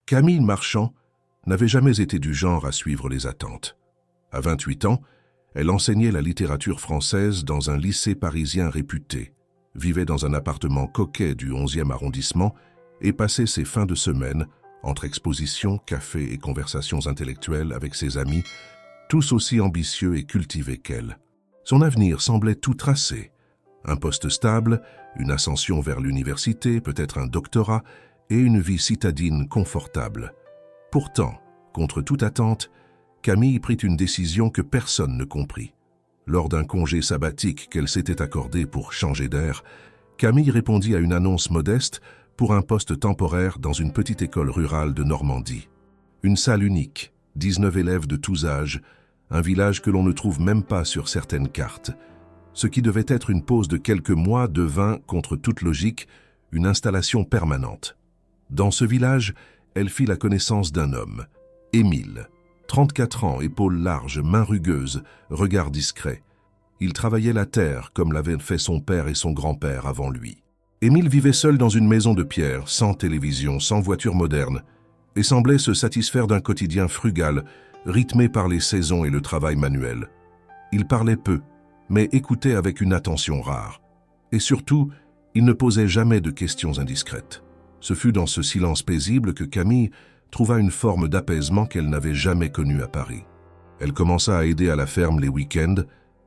Camille Marchand n'avait jamais été du genre à suivre les attentes. À 28 ans, elle enseignait la littérature française dans un lycée parisien réputé, vivait dans un appartement coquet du 11e arrondissement et passait ses fins de semaine entre expositions, cafés et conversations intellectuelles avec ses amis, tous aussi ambitieux et cultivés qu'elle. Son avenir semblait tout tracé. Un poste stable, une ascension vers l'université, peut-être un doctorat et une vie citadine confortable. Pourtant, contre toute attente, Camille prit une décision que personne ne comprit. Lors d'un congé sabbatique qu'elle s'était accordé pour changer d'air, Camille répondit à une annonce modeste pour un poste temporaire dans une petite école rurale de Normandie. Une salle unique, 19 élèves de tous âges, un village que l'on ne trouve même pas sur certaines cartes. Ce qui devait être une pause de quelques mois devint, contre toute logique, une installation permanente. Dans ce village, elle fit la connaissance d'un homme, Émile. 34 ans, épaules larges, mains rugueuses, regard discret. Il travaillait la terre comme l'avaient fait son père et son grand-père avant lui. Émile vivait seul dans une maison de pierre, sans télévision, sans voiture moderne, et semblait se satisfaire d'un quotidien frugal, rythmé par les saisons et le travail manuel. Il parlait peu, mais écoutait avec une attention rare. Et surtout, il ne posait jamais de questions indiscrètes. Ce fut dans ce silence paisible que Camille trouva une forme d'apaisement qu'elle n'avait jamais connue à Paris. Elle commença à aider à la ferme les week-ends,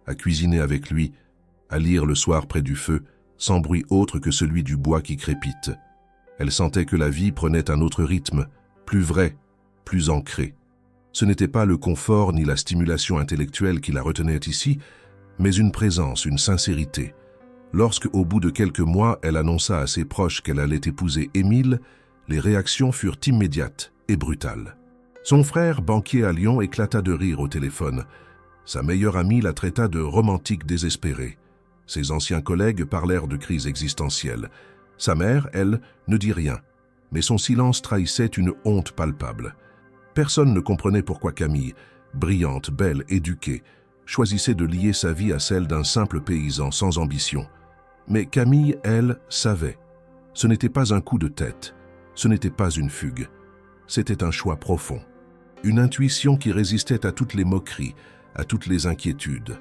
à cuisiner avec lui, à lire le soir près du feu, sans bruit autre que celui du bois qui crépite. Elle sentait que la vie prenait un autre rythme, plus vrai, plus ancré. Ce n'était pas le confort ni la stimulation intellectuelle qui la retenaient ici, mais une présence, une sincérité. Lorsque, au bout de quelques mois, elle annonça à ses proches qu'elle allait épouser Émile, les réactions furent immédiates et brutales. Son frère, banquier à Lyon, éclata de rire au téléphone. Sa meilleure amie la traita de romantique désespérée. Ses anciens collègues parlèrent de crise existentielle. Sa mère, elle, ne dit rien, mais son silence trahissait une honte palpable. Personne ne comprenait pourquoi Camille, brillante, belle, éduquée, choisissait de lier sa vie à celle d'un simple paysan sans ambition. Mais Camille, elle, savait. Ce n'était pas un coup de tête, ce n'était pas une fugue. C'était un choix profond. Une intuition qui résistait à toutes les moqueries, à toutes les inquiétudes.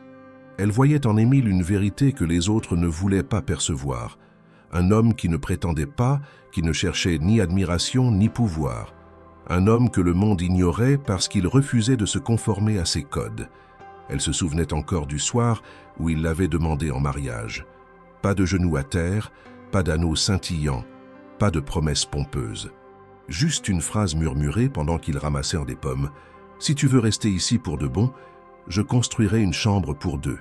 Elle voyait en Émile une vérité que les autres ne voulaient pas percevoir. Un homme qui ne prétendait pas, qui ne cherchait ni admiration ni pouvoir. Un homme que le monde ignorait parce qu'il refusait de se conformer à ses codes. Elle se souvenait encore du soir où il l'avait demandé en mariage. Pas de genoux à terre, pas d'anneaux scintillants, pas de promesses pompeuses. Juste une phrase murmurée pendant qu'ils ramassèrent des pommes. « Si tu veux rester ici pour de bon, je construirai une chambre pour deux. »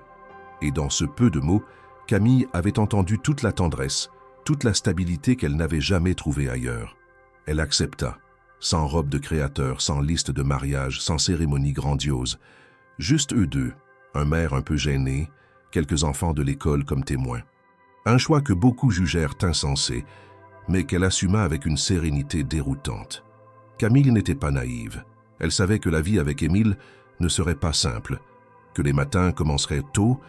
Et dans ce peu de mots, Camille avait entendu toute la tendresse, toute la stabilité qu'elle n'avait jamais trouvée ailleurs. Elle accepta, sans robe de créateur, sans liste de mariage, sans cérémonie grandiose. Juste eux deux, un maire un peu gêné, quelques enfants de l'école comme témoins. Un choix que beaucoup jugèrent insensé, mais qu'elle assuma avec une sérénité déroutante. Camille n'était pas naïve. Elle savait que la vie avec Émile ne serait pas simple, que les matins commenceraient tôt,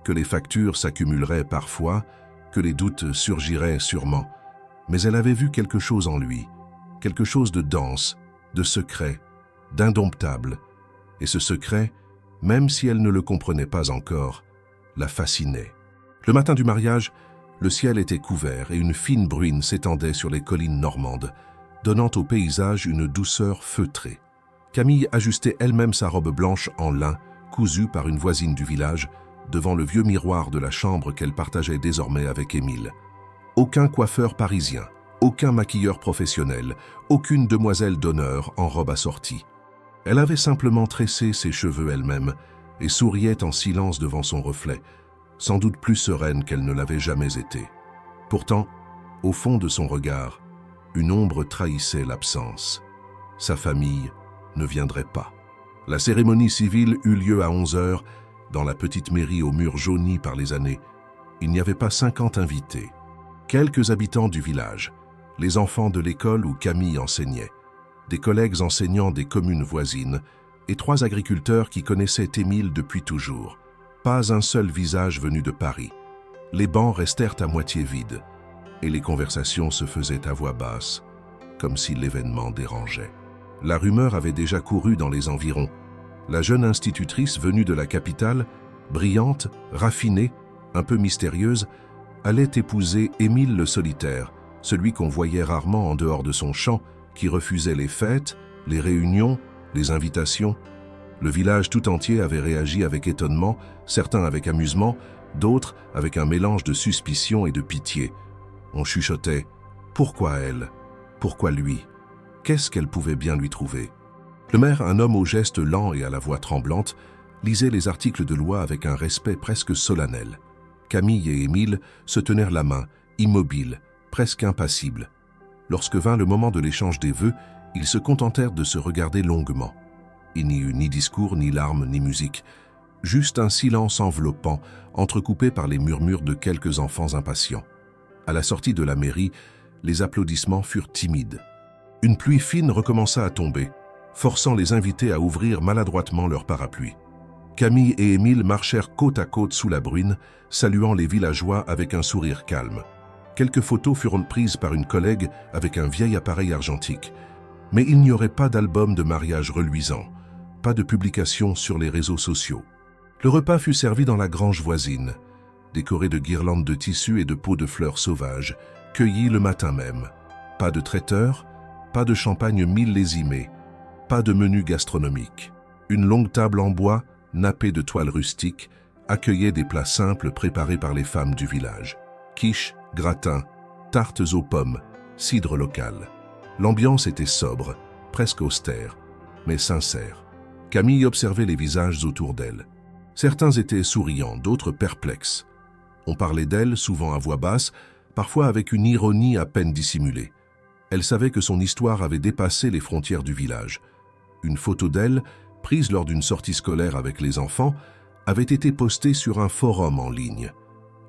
que les factures s'accumuleraient parfois, que les doutes surgiraient sûrement. Mais elle avait vu quelque chose en lui, quelque chose de dense, de secret, d'indomptable. Et ce secret, même si elle ne le comprenait pas encore, la fascinait. Le matin du mariage, le ciel était couvert et une fine bruine s'étendait sur les collines normandes, donnant au paysage une douceur feutrée. Camille ajustait elle-même sa robe blanche en lin, cousue par une voisine du village, devant le vieux miroir de la chambre qu'elle partageait désormais avec Émile. Aucun coiffeur parisien, aucun maquilleur professionnel, aucune demoiselle d'honneur en robe assortie. Elle avait simplement tressé ses cheveux elle-même et souriait en silence devant son reflet, sans doute plus sereine qu'elle ne l'avait jamais été. Pourtant, au fond de son regard, une ombre trahissait l'absence. Sa famille ne viendrait pas. La cérémonie civile eut lieu à 11 heures, dans la petite mairie aux murs jaunis par les années. Il n'y avait pas 50 invités. Quelques habitants du village, les enfants de l'école où Camille enseignait, des collègues enseignants des communes voisines et 3 agriculteurs qui connaissaient Émile depuis toujours. Pas un seul visage venu de Paris. Les bancs restèrent à moitié vides et les conversations se faisaient à voix basse, comme si l'événement dérangeait. La rumeur avait déjà couru dans les environs. La jeune institutrice venue de la capitale, brillante, raffinée, un peu mystérieuse, allait épouser Émile le solitaire, celui qu'on voyait rarement en dehors de son champ, qui refusait les fêtes, les réunions, les invitations. Le village tout entier avait réagi avec étonnement, certains avec amusement, d'autres avec un mélange de suspicion et de pitié. On chuchotait « Pourquoi elle? Pourquoi lui? Qu'est-ce qu'elle pouvait bien lui trouver ?» Le maire, un homme aux gestes lents et à la voix tremblante, lisait les articles de loi avec un respect presque solennel. Camille et Émile se tenèrent la main, immobiles, presque impassibles. Lorsque vint le moment de l'échange des vœux, ils se contentèrent de se regarder longuement. Il n'y eut ni discours, ni larmes, ni musique. Juste un silence enveloppant, entrecoupé par les murmures de quelques enfants impatients. À la sortie de la mairie, les applaudissements furent timides. Une pluie fine recommença à tomber, forçant les invités à ouvrir maladroitement leurs parapluies. Camille et Émile marchèrent côte à côte sous la bruine, saluant les villageois avec un sourire calme. Quelques photos furent prises par une collègue avec un vieil appareil argentique. Mais il n'y aurait pas d'album de mariage reluisant, pas de publication sur les réseaux sociaux. Le repas fut servi dans la grange voisine, décoré de guirlandes de tissus et de pots de fleurs sauvages, cueillis le matin même. Pas de traiteur, pas de champagne millésimé, pas de menu gastronomique. Une longue table en bois, nappée de toiles rustiques, accueillait des plats simples préparés par les femmes du village. Quiches, gratins, tartes aux pommes, cidre local. L'ambiance était sobre, presque austère, mais sincère. Camille observait les visages autour d'elle. Certains étaient souriants, d'autres perplexes. On parlait d'elle, souvent à voix basse, parfois avec une ironie à peine dissimulée. Elle savait que son histoire avait dépassé les frontières du village. Une photo d'elle, prise lors d'une sortie scolaire avec les enfants, avait été postée sur un forum en ligne.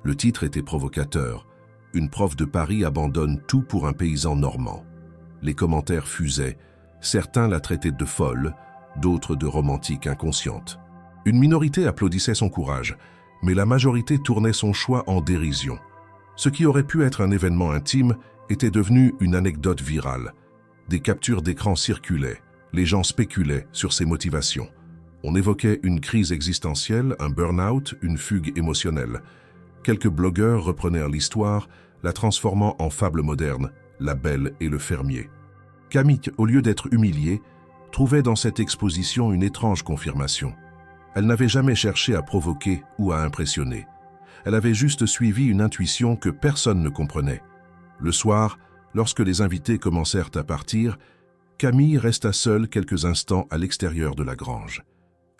Le titre était provocateur. Une prof de Paris abandonne tout pour un paysan normand. Les commentaires fusaient. Certains la traitaient de folle, d'autres de romantique inconsciente. Une minorité applaudissait son courage, mais la majorité tournait son choix en dérision. Ce qui aurait pu être un événement intime était devenu une anecdote virale. Des captures d'écran circulaient. Les gens spéculaient sur ses motivations. On évoquait une crise existentielle, un burn-out, une fugue émotionnelle. Quelques blogueurs reprenèrent l'histoire, la transformant en fable moderne, La Belle et le Fermier. Camille, au lieu d'être humiliée, trouvait dans cette exposition une étrange confirmation. Elle n'avait jamais cherché à provoquer ou à impressionner. Elle avait juste suivi une intuition que personne ne comprenait. Le soir, lorsque les invités commencèrent à partir, Camille resta seule quelques instants à l'extérieur de la grange.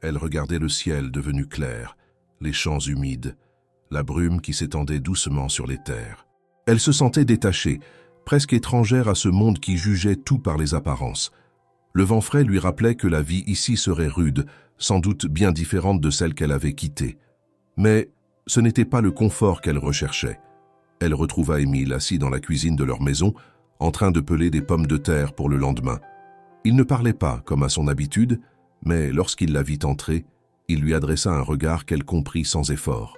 Elle regardait le ciel devenu clair, les champs humides, la brume qui s'étendait doucement sur les terres. Elle se sentait détachée, presque étrangère à ce monde qui jugeait tout par les apparences. Le vent frais lui rappelait que la vie ici serait rude, sans doute bien différente de celle qu'elle avait quittée. Mais ce n'était pas le confort qu'elle recherchait. Elle retrouva Émile assis dans la cuisine de leur maison, en train de peler des pommes de terre pour le lendemain. Il ne parlait pas, comme à son habitude, mais lorsqu'il la vit entrer, il lui adressa un regard qu'elle comprit sans effort.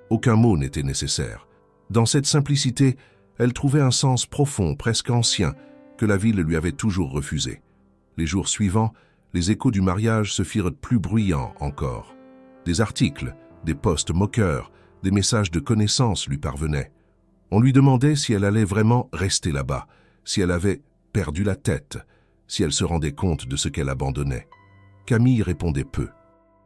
Aucun mot n'était nécessaire. Dans cette simplicité, elle trouvait un sens profond, presque ancien, que la ville lui avait toujours refusé. Les jours suivants, les échos du mariage se firent plus bruyants encore. Des articles, des posts moqueurs, des messages de connaissances lui parvenaient. On lui demandait si elle allait vraiment rester là-bas, si elle avait perdu la tête, si elle se rendait compte de ce qu'elle abandonnait. Camille répondait peu.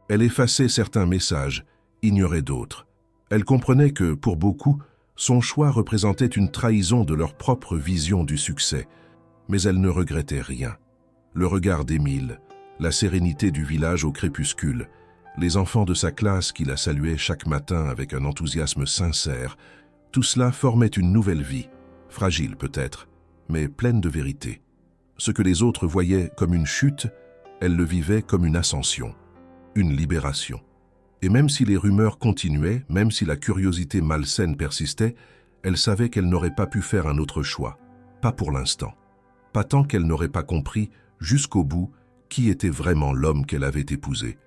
Elle effaçait certains messages, ignorait d'autres. Elle comprenait que, pour beaucoup, son choix représentait une trahison de leur propre vision du succès, mais elle ne regrettait rien. Le regard d'Émile, la sérénité du village au crépuscule, les enfants de sa classe qui la saluaient chaque matin avec un enthousiasme sincère, tout cela formait une nouvelle vie, fragile peut-être, mais pleine de vérité. Ce que les autres voyaient comme une chute, elle le vivait comme une ascension, une libération. Et même si les rumeurs continuaient, même si la curiosité malsaine persistait, elle savait qu'elle n'aurait pas pu faire un autre choix, pas pour l'instant. Pas tant qu'elle n'aurait pas compris, jusqu'au bout, qui était vraiment l'homme qu'elle avait épousé.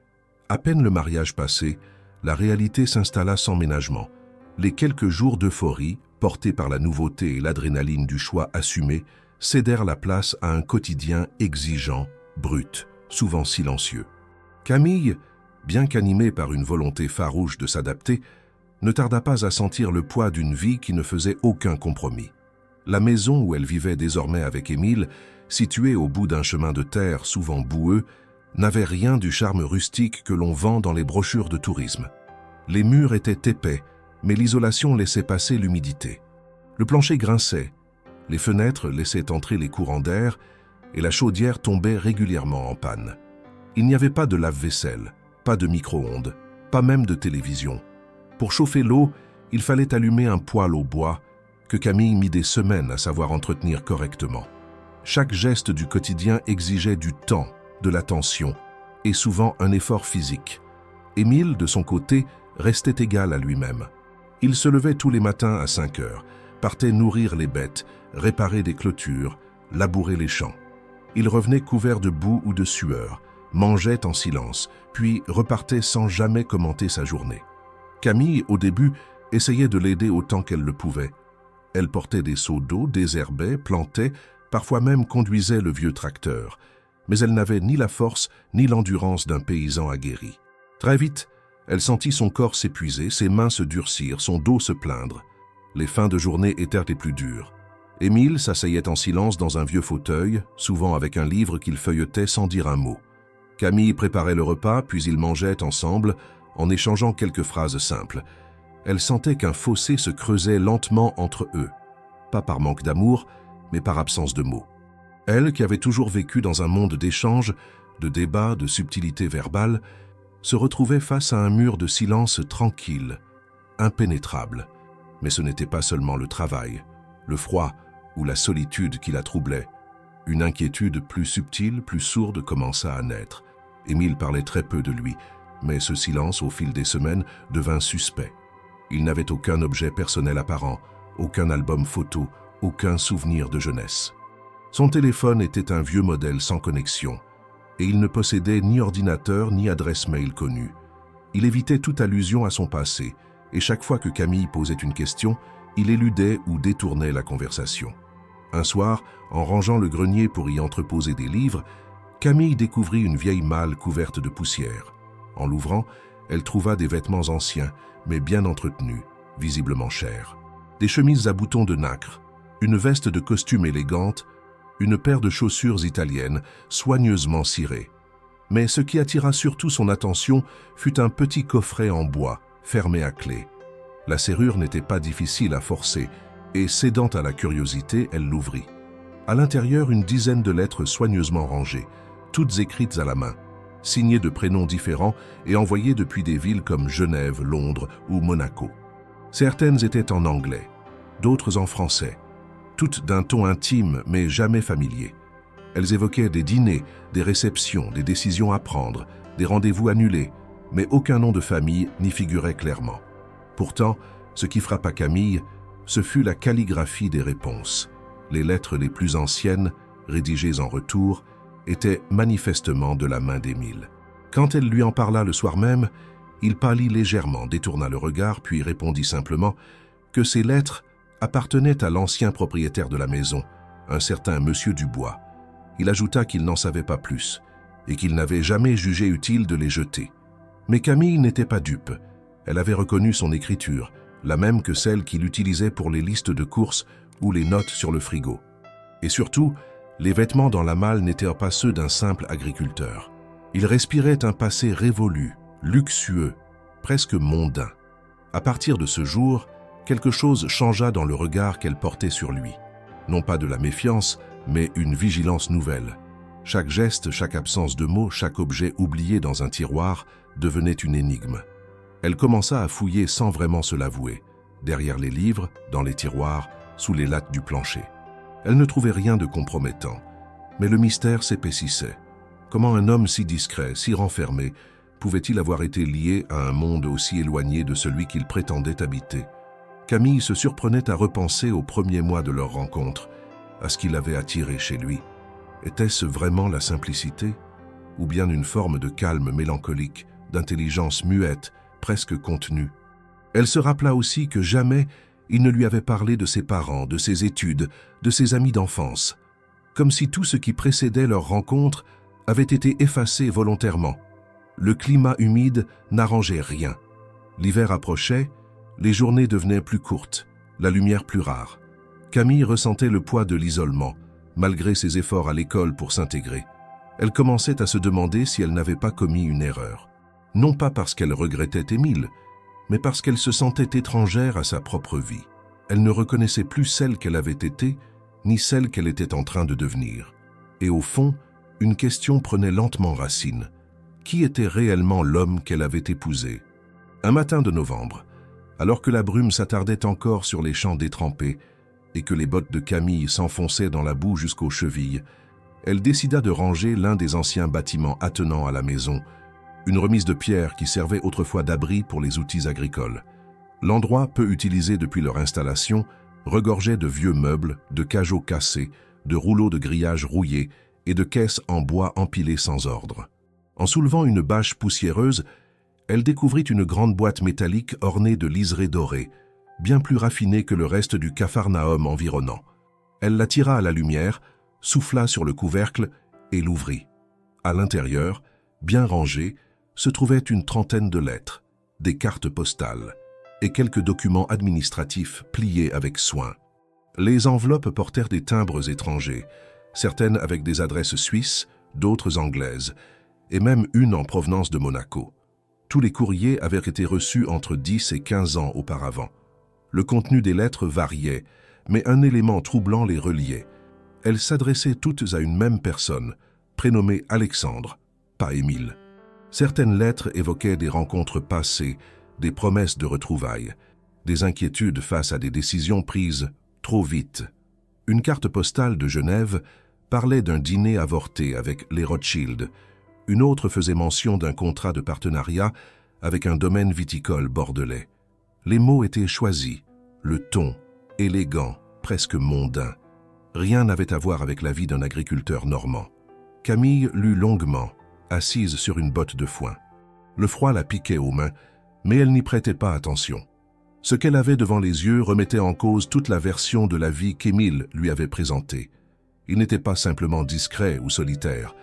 À peine le mariage passé, la réalité s'installa sans ménagement. Les quelques jours d'euphorie, portés par la nouveauté et l'adrénaline du choix assumé, cédèrent la place à un quotidien exigeant, brut, souvent silencieux. Camille, bien qu'animée par une volonté farouche de s'adapter, ne tarda pas à sentir le poids d'une vie qui ne faisait aucun compromis. La maison où elle vivait désormais avec Émile, située au bout d'un chemin de terre souvent boueux, n'avait rien du charme rustique que l'on vend dans les brochures de tourisme. Les murs étaient épais, mais l'isolation laissait passer l'humidité. Le plancher grinçait, les fenêtres laissaient entrer les courants d'air et la chaudière tombait régulièrement en panne. Il n'y avait pas de lave-vaisselle, pas de micro-ondes, pas même de télévision. Pour chauffer l'eau, il fallait allumer un poêle au bois que Camille mit des semaines à savoir entretenir correctement. Chaque geste du quotidien exigeait du temps, de l'attention et souvent un effort physique. Émile, de son côté, restait égal à lui-même. Il se levait tous les matins à 5 heures, partait nourrir les bêtes, réparer des clôtures, labourer les champs. Il revenait couvert de boue ou de sueur, mangeait en silence, puis repartait sans jamais commenter sa journée. Camille, au début, essayait de l'aider autant qu'elle le pouvait. Elle portait des seaux d'eau, désherbait, plantait, parfois même conduisait le vieux tracteur, mais elle n'avait ni la force ni l'endurance d'un paysan aguerri. Très vite, elle sentit son corps s'épuiser, ses mains se durcir, son dos se plaindre. Les fins de journée étaient les plus dures. Émile s'asseyait en silence dans un vieux fauteuil, souvent avec un livre qu'il feuilletait sans dire un mot. Camille préparait le repas, puis ils mangeaient ensemble, en échangeant quelques phrases simples. Elle sentait qu'un fossé se creusait lentement entre eux, pas par manque d'amour, mais par absence de mots. Elle, qui avait toujours vécu dans un monde d'échanges, de débats, de subtilités verbales, se retrouvait face à un mur de silence tranquille, impénétrable. Mais ce n'était pas seulement le travail, le froid ou la solitude qui la troublait. Une inquiétude plus subtile, plus sourde commença à naître. Émile parlait très peu de lui, mais ce silence, au fil des semaines, devint suspect. Il n'avait aucun objet personnel apparent, aucun album photo, aucun souvenir de jeunesse. Son téléphone était un vieux modèle sans connexion, et il ne possédait ni ordinateur ni adresse mail connue. Il évitait toute allusion à son passé, et chaque fois que Camille posait une question, il éludait ou détournait la conversation. Un soir, en rangeant le grenier pour y entreposer des livres, Camille découvrit une vieille malle couverte de poussière. En l'ouvrant, elle trouva des vêtements anciens, mais bien entretenus, visiblement chers. Des chemises à boutons de nacre, une veste de costume élégante, une paire de chaussures italiennes, soigneusement cirées. Mais ce qui attira surtout son attention fut un petit coffret en bois, fermé à clé. La serrure n'était pas difficile à forcer, et cédant à la curiosité, elle l'ouvrit. À l'intérieur, une dizaine de lettres soigneusement rangées, toutes écrites à la main, signées de prénoms différents et envoyées depuis des villes comme Genève, Londres ou Monaco. Certaines étaient en anglais, d'autres en français, toutes d'un ton intime mais jamais familier. Elles évoquaient des dîners, des réceptions, des décisions à prendre, des rendez-vous annulés, mais aucun nom de famille n'y figurait clairement. Pourtant, ce qui frappa Camille, ce fut la calligraphie des réponses. Les lettres les plus anciennes, rédigées en retour, étaient manifestement de la main d'Émile. Quand elle lui en parla le soir même, il pâlit légèrement, détourna le regard, puis répondit simplement que ces lettres appartenaient à l'ancien propriétaire de la maison, un certain Monsieur Dubois. Il ajouta qu'il n'en savait pas plus et qu'il n'avait jamais jugé utile de les jeter. Mais Camille n'était pas dupe. Elle avait reconnu son écriture, la même que celle qu'il utilisait pour les listes de courses ou les notes sur le frigo. Et surtout, les vêtements dans la malle n'étaient pas ceux d'un simple agriculteur. Ils respiraient un passé révolu, luxueux, presque mondain. À partir de ce jour, quelque chose changea dans le regard qu'elle portait sur lui. Non pas de la méfiance, mais une vigilance nouvelle. Chaque geste, chaque absence de mots, chaque objet oublié dans un tiroir devenait une énigme. Elle commença à fouiller sans vraiment se l'avouer, derrière les livres, dans les tiroirs, sous les lattes du plancher. Elle ne trouvait rien de compromettant, mais le mystère s'épaississait. Comment un homme si discret, si renfermé, pouvait-il avoir été lié à un monde aussi éloigné de celui qu'il prétendait habiter? Camille se surprenait à repenser aux premiers mois de leur rencontre, à ce qui l'avait attiré chez lui. Était-ce vraiment la simplicité, ou bien une forme de calme mélancolique, d'intelligence muette, presque contenue? Elle se rappela aussi que jamais il ne lui avait parlé de ses parents, de ses études, de ses amis d'enfance. comme si tout ce qui précédait leur rencontre avait été effacé volontairement. Le climat humide n'arrangeait rien. L'hiver approchait, les journées devenaient plus courtes, la lumière plus rare. Camille ressentait le poids de l'isolement, malgré ses efforts à l'école pour s'intégrer. Elle commençait à se demander si elle n'avait pas commis une erreur. Non pas parce qu'elle regrettait Émile, mais parce qu'elle se sentait étrangère à sa propre vie. Elle ne reconnaissait plus celle qu'elle avait été, ni celle qu'elle était en train de devenir. Et au fond, une question prenait lentement racine. Qui était réellement l'homme qu'elle avait épousé? Un matin de novembre, alors que la brume s'attardait encore sur les champs détrempés et que les bottes de Camille s'enfonçaient dans la boue jusqu'aux chevilles, elle décida de ranger l'un des anciens bâtiments attenants à la maison, une remise de pierre qui servait autrefois d'abri pour les outils agricoles. L'endroit, peu utilisé depuis leur installation, regorgeait de vieux meubles, de cajots cassés, de rouleaux de grillage rouillés et de caisses en bois empilées sans ordre. En soulevant une bâche poussiéreuse, elle découvrit une grande boîte métallique ornée de liserés dorés, bien plus raffinée que le reste du capharnaüm environnant. Elle la tira à la lumière, souffla sur le couvercle et l'ouvrit. À l'intérieur, bien rangées, se trouvaient une trentaine de lettres, des cartes postales et quelques documents administratifs pliés avec soin. Les enveloppes portèrent des timbres étrangers, certaines avec des adresses suisses, d'autres anglaises, et même une en provenance de Monaco. Tous les courriers avaient été reçus entre 10 et 15 ans auparavant. Le contenu des lettres variait, mais un élément troublant les reliait. Elles s'adressaient toutes à une même personne, prénommée Alexandre, pas Émile. Certaines lettres évoquaient des rencontres passées, des promesses de retrouvailles, des inquiétudes face à des décisions prises trop vite. Une carte postale de Genève parlait d'un dîner avorté avec les Rothschild. Une autre faisait mention d'un contrat de partenariat avec un domaine viticole bordelais. Les mots étaient choisis, le ton, élégant, presque mondain. Rien n'avait à voir avec la vie d'un agriculteur normand. Camille lut longuement, assise sur une botte de foin. Le froid la piquait aux mains, mais elle n'y prêtait pas attention. Ce qu'elle avait devant les yeux remettait en cause toute la version de la vie qu'Émile lui avait présentée. Il n'était pas simplement discret ou solitaire.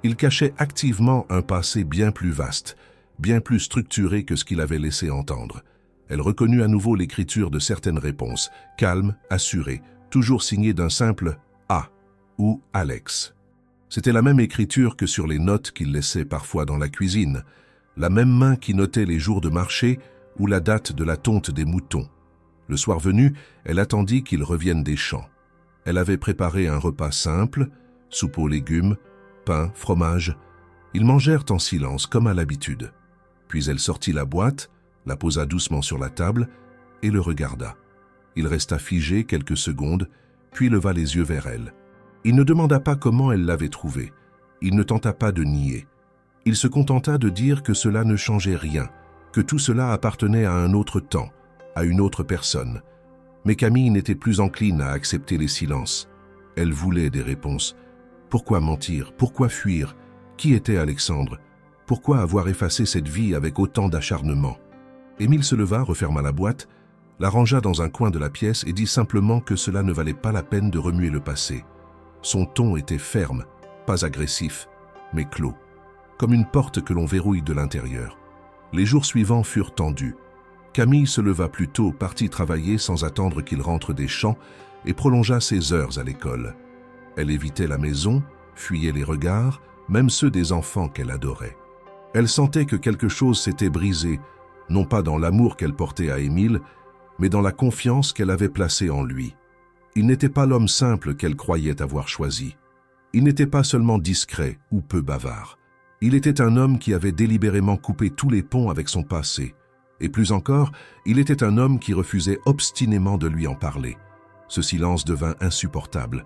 Il cachait activement un passé bien plus vaste, bien plus structuré que ce qu'il avait laissé entendre. Elle reconnut à nouveau l'écriture de certaines réponses, calme, assurée, toujours signée d'un simple « A » ou « Alex ». C'était la même écriture que sur les notes qu'il laissait parfois dans la cuisine, la même main qui notait les jours de marché ou la date de la tonte des moutons. Le soir venu, elle attendit qu'il revienne des champs. Elle avait préparé un repas simple, soupe aux légumes, pain, fromage. Ils mangèrent en silence, comme à l'habitude. Puis elle sortit la boîte, la posa doucement sur la table et le regarda. Il resta figé quelques secondes, puis leva les yeux vers elle. Il ne demanda pas comment elle l'avait trouvée. Il ne tenta pas de nier. Il se contenta de dire que cela ne changeait rien, que tout cela appartenait à un autre temps, à une autre personne. Mais Camille n'était plus encline à accepter les silences. Elle voulait des réponses. Pourquoi mentir? Pourquoi fuir? Qui était Alexandre? Pourquoi avoir effacé cette vie avec autant d'acharnement? Émile se leva, referma la boîte, la rangea dans un coin de la pièce et dit simplement que cela ne valait pas la peine de remuer le passé. Son ton était ferme, pas agressif, mais clos, comme une porte que l'on verrouille de l'intérieur. Les jours suivants furent tendus. Camille se leva plus tôt, partit travailler sans attendre qu'il rentre des champs et prolongea ses heures à l'école. Elle évitait la maison, fuyait les regards, même ceux des enfants qu'elle adorait. Elle sentait que quelque chose s'était brisé, non pas dans l'amour qu'elle portait à Émile, mais dans la confiance qu'elle avait placée en lui. Il n'était pas l'homme simple qu'elle croyait avoir choisi. Il n'était pas seulement discret ou peu bavard. Il était un homme qui avait délibérément coupé tous les ponts avec son passé. Et plus encore, il était un homme qui refusait obstinément de lui en parler. Ce silence devint insupportable.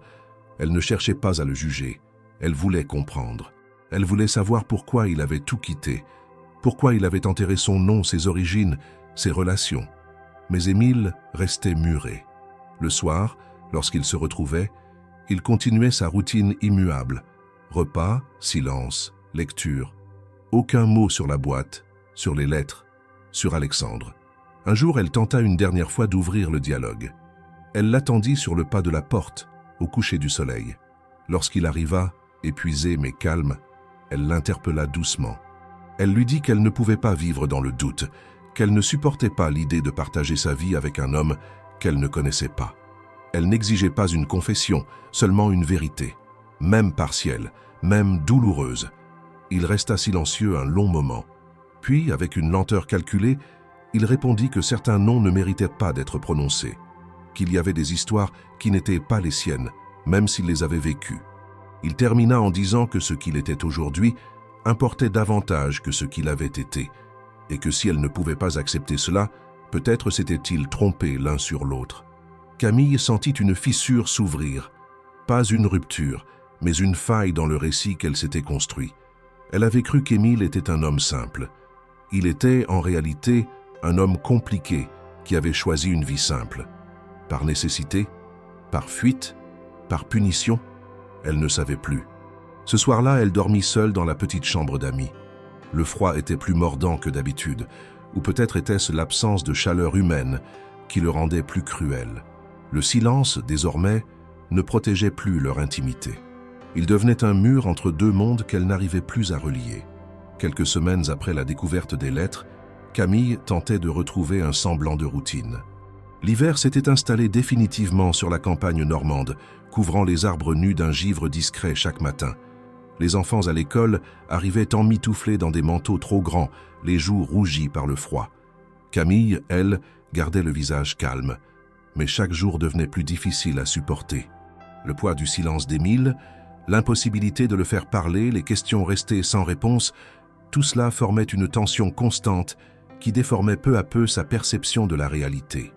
Elle ne cherchait pas à le juger. Elle voulait comprendre. Elle voulait savoir pourquoi il avait tout quitté, pourquoi il avait enterré son nom, ses origines, ses relations. Mais Émile restait muré. Le soir, lorsqu'il se retrouvait, il continuait sa routine immuable. Repas, silence, lecture. Aucun mot sur la boîte, sur les lettres, sur Alexandre. Un jour, elle tenta une dernière fois d'ouvrir le dialogue. Elle l'attendit sur le pas de la porte, au coucher du soleil. Lorsqu'il arriva, épuisé mais calme, elle l'interpella doucement. Elle lui dit qu'elle ne pouvait pas vivre dans le doute, qu'elle ne supportait pas l'idée de partager sa vie avec un homme qu'elle ne connaissait pas. Elle n'exigeait pas une confession, seulement une vérité, même partielle, même douloureuse. Il resta silencieux un long moment. Puis, avec une lenteur calculée, il répondit que certains noms ne méritaient pas d'être prononcés, qu'il y avait des histoires qui n'étaient pas les siennes, même s'il les avait vécues. Il termina en disant que ce qu'il était aujourd'hui importait davantage que ce qu'il avait été, et que si elle ne pouvait pas accepter cela, peut-être s'était-il trompé l'un sur l'autre. Camille sentit une fissure s'ouvrir, pas une rupture, mais une faille dans le récit qu'elle s'était construit. Elle avait cru qu'Émile était un homme simple. Il était, en réalité, un homme compliqué qui avait choisi une vie simple. Par nécessité, par fuite, par punition, elle ne savait plus. Ce soir-là, elle dormit seule dans la petite chambre d'amis. Le froid était plus mordant que d'habitude, ou peut-être était-ce l'absence de chaleur humaine qui le rendait plus cruel. Le silence, désormais, ne protégeait plus leur intimité. Il devenait un mur entre deux mondes qu'elle n'arrivait plus à relier. Quelques semaines après la découverte des lettres, Camille tentait de retrouver un semblant de routine. L'hiver s'était installé définitivement sur la campagne normande, couvrant les arbres nus d'un givre discret chaque matin. Les enfants à l'école arrivaient emmitouflés dans des manteaux trop grands, les joues rougies par le froid. Camille, elle, gardait le visage calme, mais chaque jour devenait plus difficile à supporter. Le poids du silence d'Émile, l'impossibilité de le faire parler, les questions restées sans réponse, tout cela formait une tension constante qui déformait peu à peu sa perception de la réalité.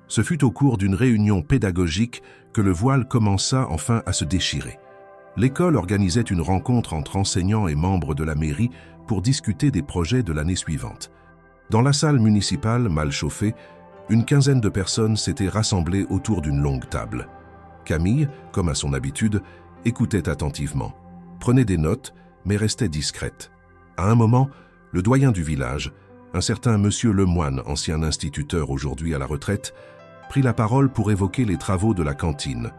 Ce fut au cours d'une réunion pédagogique que le voile commença enfin à se déchirer. L'école organisait une rencontre entre enseignants et membres de la mairie pour discuter des projets de l'année suivante. Dans la salle municipale, mal chauffée, une quinzaine de personnes s'étaient rassemblées autour d'une longue table. Camille, comme à son habitude, écoutait attentivement, prenait des notes, mais restait discrète. À un moment, le doyen du village, un certain monsieur Lemoine, ancien instituteur aujourd'hui à la retraite, prit la parole pour évoquer les travaux de la cantine.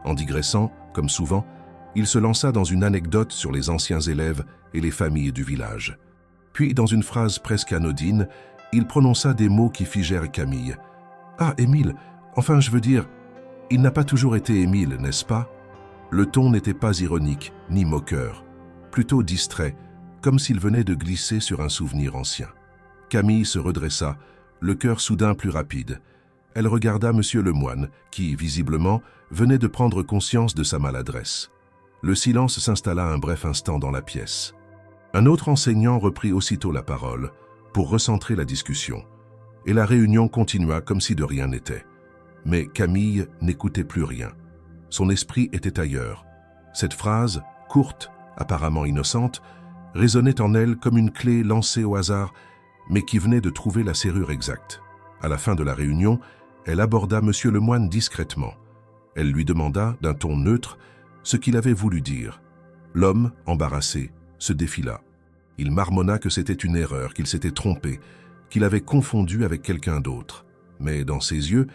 En digressant, comme souvent, il se lança dans une anecdote sur les anciens élèves et les familles du village. Puis, dans une phrase presque anodine, il prononça des mots qui figèrent Camille. « Ah, Émile, enfin je veux dire, il n'a pas toujours été Émile, n'est-ce pas ?» Le ton n'était pas ironique, ni moqueur, plutôt distrait, comme s'il venait de glisser sur un souvenir ancien. Camille se redressa, le cœur soudain plus rapide. Elle regarda monsieur Lemoine, qui, visiblement, venait de prendre conscience de sa maladresse. Le silence s'installa un bref instant dans la pièce. Un autre enseignant reprit aussitôt la parole, pour recentrer la discussion, et la réunion continua comme si de rien n'était. Mais Camille n'écoutait plus rien. Son esprit était ailleurs. Cette phrase, courte, apparemment innocente, résonnait en elle comme une clé lancée au hasard, mais qui venait de trouver la serrure exacte. À la fin de la réunion, elle aborda monsieur Lemoine discrètement. Elle lui demanda, d'un ton neutre, ce qu'il avait voulu dire. L'homme, embarrassé, se défila. Il marmonna que c'était une erreur, qu'il s'était trompé, qu'il avait confondu avec quelqu'un d'autre. Mais dans ses yeux,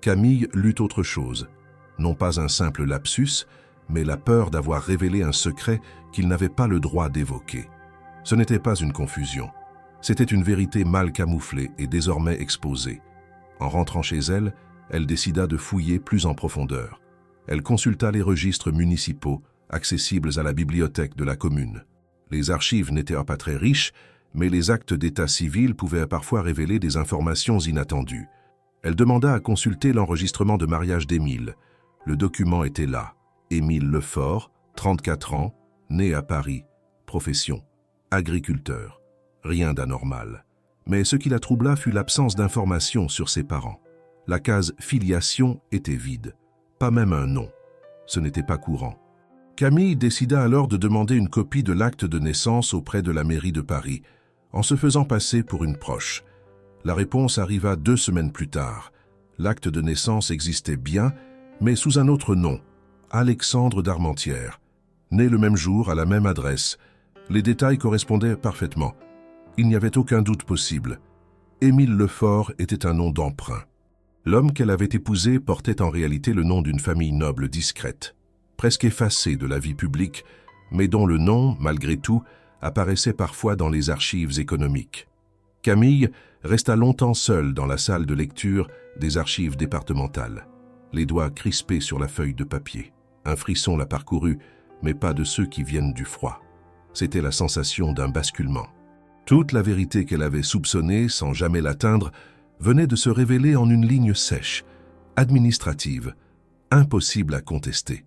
Camille lut autre chose. Non pas un simple lapsus, mais la peur d'avoir révélé un secret qu'il n'avait pas le droit d'évoquer. Ce n'était pas une confusion. C'était une vérité mal camouflée et désormais exposée. En rentrant chez elle, elle décida de fouiller plus en profondeur. Elle consulta les registres municipaux, accessibles à la bibliothèque de la commune. Les archives n'étaient pas très riches, mais les actes d'état civil pouvaient parfois révéler des informations inattendues. Elle demanda à consulter l'enregistrement de mariage d'Émile. Le document était là. Émile Lefort, 34 ans, né à Paris, profession, agriculteur. Rien d'anormal. Mais ce qui la troubla fut l'absence d'informations sur ses parents. La case « filiation » était vide. Pas même un nom. Ce n'était pas courant. Camille décida alors de demander une copie de l'acte de naissance auprès de la mairie de Paris, en se faisant passer pour une proche. La réponse arriva 2 semaines plus tard. L'acte de naissance existait bien, mais sous un autre nom, Alexandre d'Armentières. Né le même jour, à la même adresse. Les détails correspondaient parfaitement. Il n'y avait aucun doute possible. Émile Lefort était un nom d'emprunt. L'homme qu'elle avait épousé portait en réalité le nom d'une famille noble discrète. presque effacée de la vie publique, mais dont le nom, malgré tout, apparaissait parfois dans les archives économiques. Camille resta longtemps seule dans la salle de lecture des archives départementales, les doigts crispés sur la feuille de papier. Un frisson la parcourut, mais pas de ceux qui viennent du froid. C'était la sensation d'un basculement. Toute la vérité qu'elle avait soupçonnée sans jamais l'atteindre venait de se révéler en une ligne sèche, administrative, impossible à contester.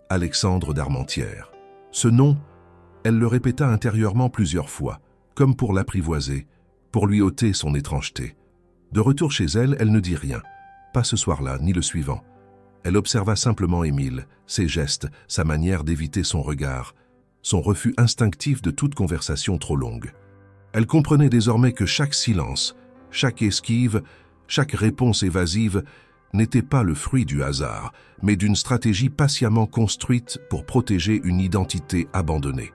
Alexandre d'Armentières. Ce nom, elle le répéta intérieurement plusieurs fois, comme pour l'apprivoiser, pour lui ôter son étrangeté. De retour chez elle, elle ne dit rien, pas ce soir-là, ni le suivant. Elle observa simplement Émile, ses gestes, sa manière d'éviter son regard, son refus instinctif de toute conversation trop longue. Elle comprenait désormais que chaque silence, chaque esquive, chaque réponse évasive n'était pas le fruit du hasard, mais d'une stratégie patiemment construite pour protéger une identité abandonnée.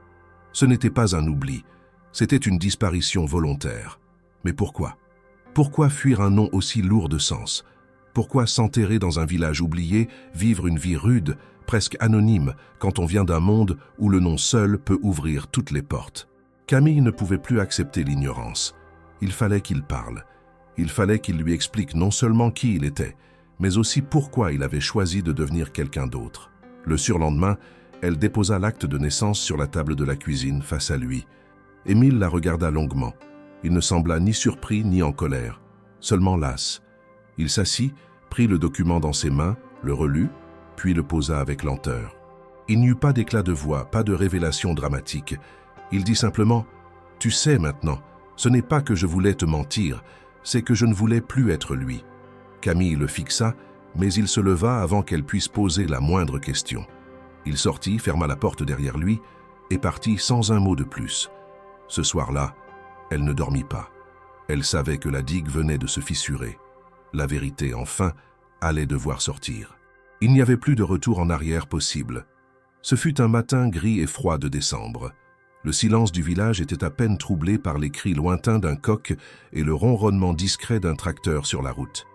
Ce n'était pas un oubli, c'était une disparition volontaire. Mais pourquoi? Pourquoi fuir un nom aussi lourd de sens? Pourquoi s'enterrer dans un village oublié, vivre une vie rude, presque anonyme, quand on vient d'un monde où le nom seul peut ouvrir toutes les portes? Camille ne pouvait plus accepter l'ignorance. Il fallait qu'il parle. Il fallait qu'il lui explique non seulement qui il était, mais aussi pourquoi il avait choisi de devenir quelqu'un d'autre. Le surlendemain, elle déposa l'acte de naissance sur la table de la cuisine face à lui. Émile la regarda longuement. Il ne sembla ni surpris ni en colère, seulement las. Il s'assit, prit le document dans ses mains, le relut, puis le posa avec lenteur. Il n'y eut pas d'éclat de voix, pas de révélation dramatique. Il dit simplement « Tu sais maintenant, ce n'est pas que je voulais te mentir, c'est que je ne voulais plus être lui. » Camille le fixa, mais il se leva avant qu'elle puisse poser la moindre question. Il sortit, ferma la porte derrière lui et partit sans un mot de plus. Ce soir-là, elle ne dormit pas. Elle savait que la digue venait de se fissurer. La vérité, enfin, allait devoir sortir. Il n'y avait plus de retour en arrière possible. Ce fut un matin gris et froid de décembre. Le silence du village était à peine troublé par les cris lointains d'un coq et le ronronnement discret d'un tracteur sur la route.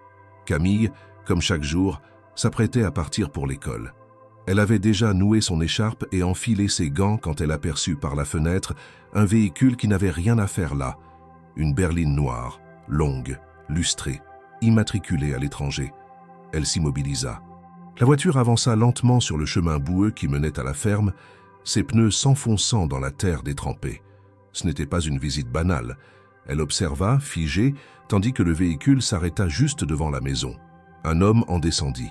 Camille, comme chaque jour, s'apprêtait à partir pour l'école. Elle avait déjà noué son écharpe et enfilé ses gants quand elle aperçut par la fenêtre un véhicule qui n'avait rien à faire là. Une berline noire, longue, lustrée, immatriculée à l'étranger. Elle s'immobilisa. La voiture avança lentement sur le chemin boueux qui menait à la ferme, ses pneus s'enfonçant dans la terre détrempée. Ce n'était pas une visite banale. Elle observa, figée, tandis que le véhicule s'arrêta juste devant la maison. Un homme en descendit.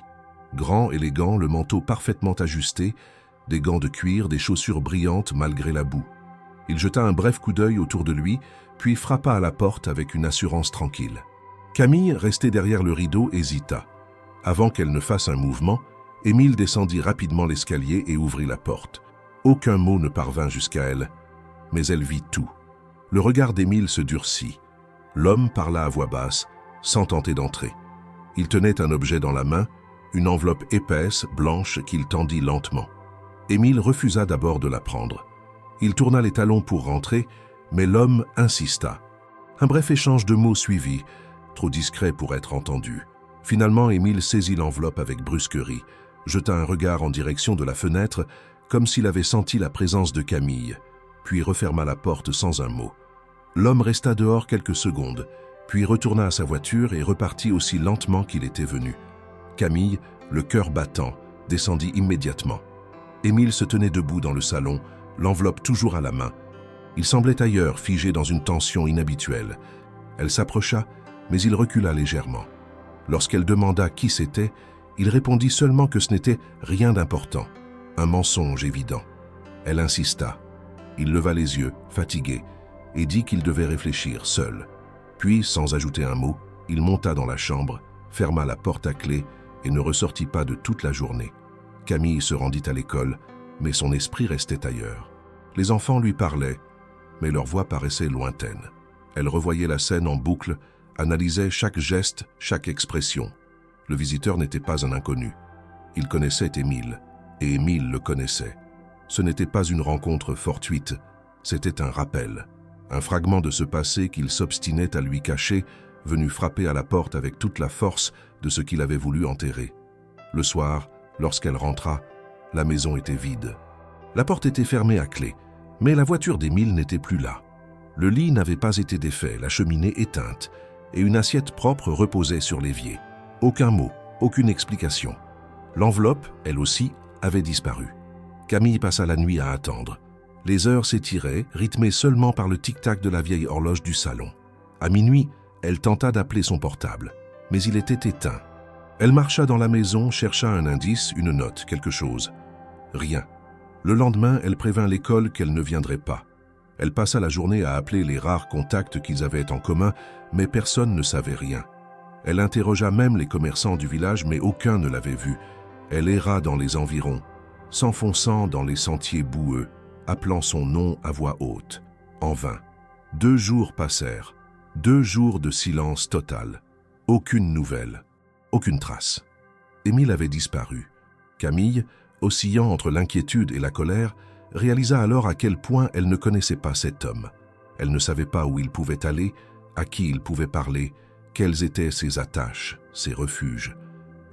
Grand, élégant, le manteau parfaitement ajusté, des gants de cuir, des chaussures brillantes malgré la boue. Il jeta un bref coup d'œil autour de lui, puis frappa à la porte avec une assurance tranquille. Camille, restée derrière le rideau, hésita. Avant qu'elle ne fasse un mouvement, Émile descendit rapidement l'escalier et ouvrit la porte. Aucun mot ne parvint jusqu'à elle, mais elle vit tout. Le regard d'Émile se durcit. L'homme parla à voix basse, sans tenter d'entrer. Il tenait un objet dans la main, une enveloppe épaisse, blanche, qu'il tendit lentement. Émile refusa d'abord de la prendre. Il tourna les talons pour rentrer, mais l'homme insista. Un bref échange de mots suivit, trop discret pour être entendu. Finalement, Émile saisit l'enveloppe avec brusquerie, jeta un regard en direction de la fenêtre, comme s'il avait senti la présence de Camille, puis referma la porte sans un mot. L'homme resta dehors quelques secondes, puis retourna à sa voiture et repartit aussi lentement qu'il était venu. Camille, le cœur battant, descendit immédiatement. Émile se tenait debout dans le salon, l'enveloppe toujours à la main. Il semblait ailleurs, figé dans une tension inhabituelle. Elle s'approcha, mais il recula légèrement. Lorsqu'elle demanda qui c'était, il répondit seulement que ce n'était rien d'important, un mensonge évident. Elle insista. Il leva les yeux, fatigué, et dit qu'il devait réfléchir seul. Puis, sans ajouter un mot, il monta dans la chambre, ferma la porte à clé et ne ressortit pas de toute la journée. Camille se rendit à l'école, mais son esprit restait ailleurs. Les enfants lui parlaient, mais leur voix paraissait lointaine. Elle revoyait la scène en boucle, analysait chaque geste, chaque expression. Le visiteur n'était pas un inconnu. Il connaissait Émile, et Émile le connaissait. Ce n'était pas une rencontre fortuite, c'était un rappel, un fragment de ce passé qu'il s'obstinait à lui cacher, venu frapper à la porte avec toute la force de ce qu'il avait voulu enterrer. Le soir, lorsqu'elle rentra, la maison était vide. La porte était fermée à clé, mais la voiture d'Émile n'était plus là. Le lit n'avait pas été défait, la cheminée éteinte, et une assiette propre reposait sur l'évier. Aucun mot, aucune explication. L'enveloppe, elle aussi, avait disparu. Camille passa la nuit à attendre. Les heures s'étiraient, rythmées seulement par le tic-tac de la vieille horloge du salon. À minuit, elle tenta d'appeler son portable, mais il était éteint. Elle marcha dans la maison, chercha un indice, une note, quelque chose. Rien. Le lendemain, elle prévint l'école qu'elle ne viendrait pas. Elle passa la journée à appeler les rares contacts qu'ils avaient en commun, mais personne ne savait rien. Elle interrogea même les commerçants du village, mais aucun ne l'avait vue. Elle erra dans les environs, s'enfonçant dans les sentiers boueux, appelant son nom à voix haute. En vain. 2 jours passèrent. 2 jours de silence total. Aucune nouvelle. Aucune trace. Émile avait disparu. Camille, oscillant entre l'inquiétude et la colère, réalisa alors à quel point elle ne connaissait pas cet homme. Elle ne savait pas où il pouvait aller, à qui il pouvait parler, quelles étaient ses attaches, ses refuges.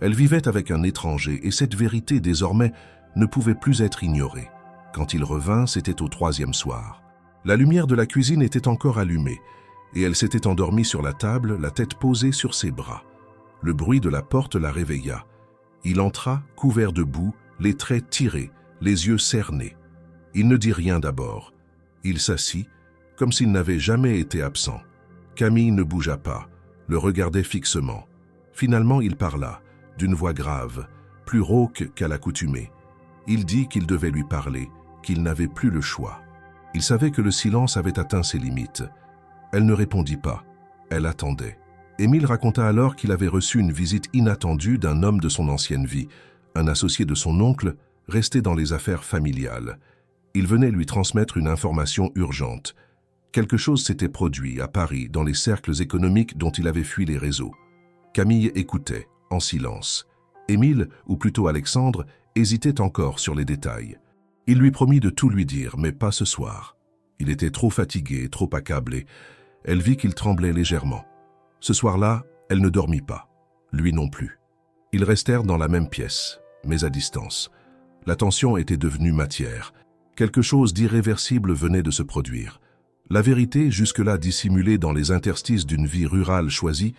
Elle vivait avec un étranger et cette vérité désormais ne pouvait plus être ignorée. Quand il revint, c'était au 3e soir. La lumière de la cuisine était encore allumée et elle s'était endormie sur la table, la tête posée sur ses bras. Le bruit de la porte la réveilla. Il entra, couvert de boue, les traits tirés, les yeux cernés. Il ne dit rien d'abord. Il s'assit, comme s'il n'avait jamais été absent. Camille ne bougea pas, le regardait fixement. Finalement, il parla, d'une voix grave, plus rauque qu'à l'accoutumée. Il dit qu'il devait lui parler, qu'il n'avait plus le choix. Il savait que le silence avait atteint ses limites. Elle ne répondit pas. Elle attendait. Émile raconta alors qu'il avait reçu une visite inattendue d'un homme de son ancienne vie, un associé de son oncle, resté dans les affaires familiales. Il venait lui transmettre une information urgente. Quelque chose s'était produit à Paris, dans les cercles économiques dont il avait fui les réseaux. Camille écoutait, en silence. Émile, ou plutôt Alexandre, hésitait encore sur les détails. Il lui promit de tout lui dire, mais pas ce soir. Il était trop fatigué, trop accablé. Elle vit qu'il tremblait légèrement. Ce soir-là, elle ne dormit pas. Lui non plus. Ils restèrent dans la même pièce, mais à distance. La tension était devenue matière. Quelque chose d'irréversible venait de se produire. La vérité, jusque-là dissimulée dans les interstices d'une vie rurale choisie,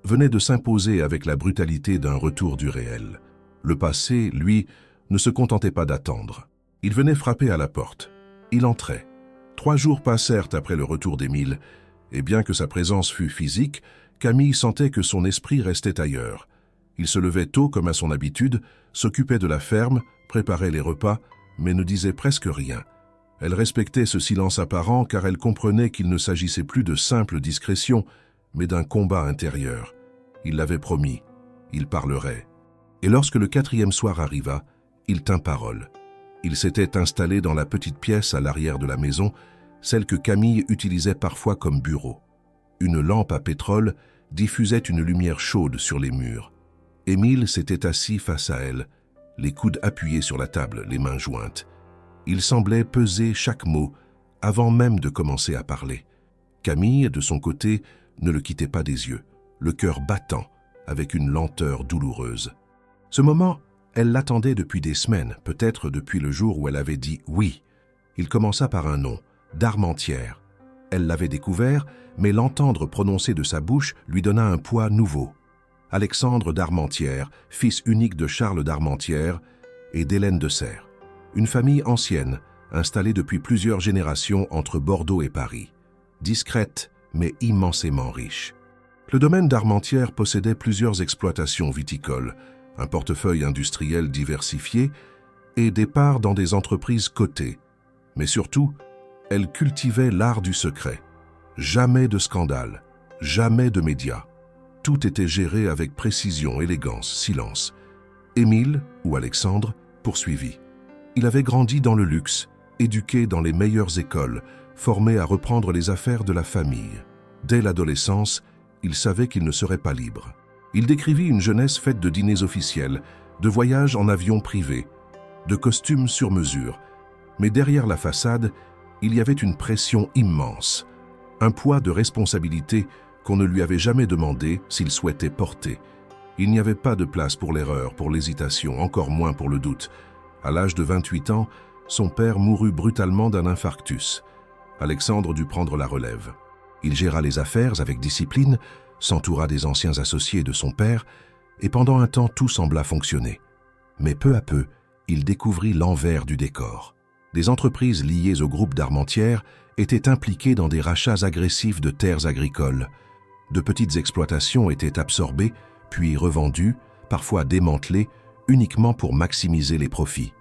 venait de s'imposer avec la brutalité d'un retour du réel. Le passé, lui, ne se contentait pas d'attendre. Il venait frapper à la porte. Il entrait. 3 jours passèrent après le retour d'Émile, et bien que sa présence fût physique, Camille sentait que son esprit restait ailleurs. Il se levait tôt comme à son habitude, s'occupait de la ferme, préparait les repas, mais ne disait presque rien. Elle respectait ce silence apparent car elle comprenait qu'il ne s'agissait plus de simple discrétion, mais d'un combat intérieur. Il l'avait promis, il parlerait. Et lorsque le 4e soir arriva, il tint parole. Il s'était installé dans la petite pièce à l'arrière de la maison, celle que Camille utilisait parfois comme bureau. Une lampe à pétrole diffusait une lumière chaude sur les murs. Émile s'était assis face à elle, les coudes appuyés sur la table, les mains jointes. Il semblait peser chaque mot avant même de commencer à parler. Camille, de son côté, ne le quittait pas des yeux, le cœur battant, avec une lenteur douloureuse. Ce moment, elle l'attendait depuis des semaines, peut-être depuis le jour où elle avait dit « oui ». Il commença par un nom, d'Armentières. Elle l'avait découvert, mais l'entendre prononcer de sa bouche lui donna un poids nouveau. Alexandre d'Armentières, fils unique de Charles d'Armentières et d'Hélène de Serres. Une famille ancienne, installée depuis plusieurs générations entre Bordeaux et Paris. Discrète, mais immensément riche. Le domaine d'Armentières possédait plusieurs exploitations viticoles, un portefeuille industriel diversifié et des parts dans des entreprises cotées. Mais surtout, elle cultivait l'art du secret. Jamais de scandale, jamais de médias. Tout était géré avec précision, élégance, silence. Émile, ou Alexandre, poursuivit. Il avait grandi dans le luxe, éduqué dans les meilleures écoles, formé à reprendre les affaires de la famille. Dès l'adolescence, il savait qu'il ne serait pas libre. Il décrivit une jeunesse faite de dîners officiels, de voyages en avion privé, de costumes sur mesure. Mais derrière la façade, il y avait une pression immense, un poids de responsabilité qu'on ne lui avait jamais demandé s'il souhaitait porter. Il n'y avait pas de place pour l'erreur, pour l'hésitation, encore moins pour le doute. À l'âge de 28 ans, son père mourut brutalement d'un infarctus. Alexandre dut prendre la relève. Il géra les affaires avec discipline, s'entoura des anciens associés de son père, et pendant un temps tout sembla fonctionner. Mais peu à peu, il découvrit l'envers du décor. Des entreprises liées au groupe d'Armentières étaient impliquées dans des rachats agressifs de terres agricoles. De petites exploitations étaient absorbées, puis revendues, parfois démantelées, uniquement pour maximiser les profits.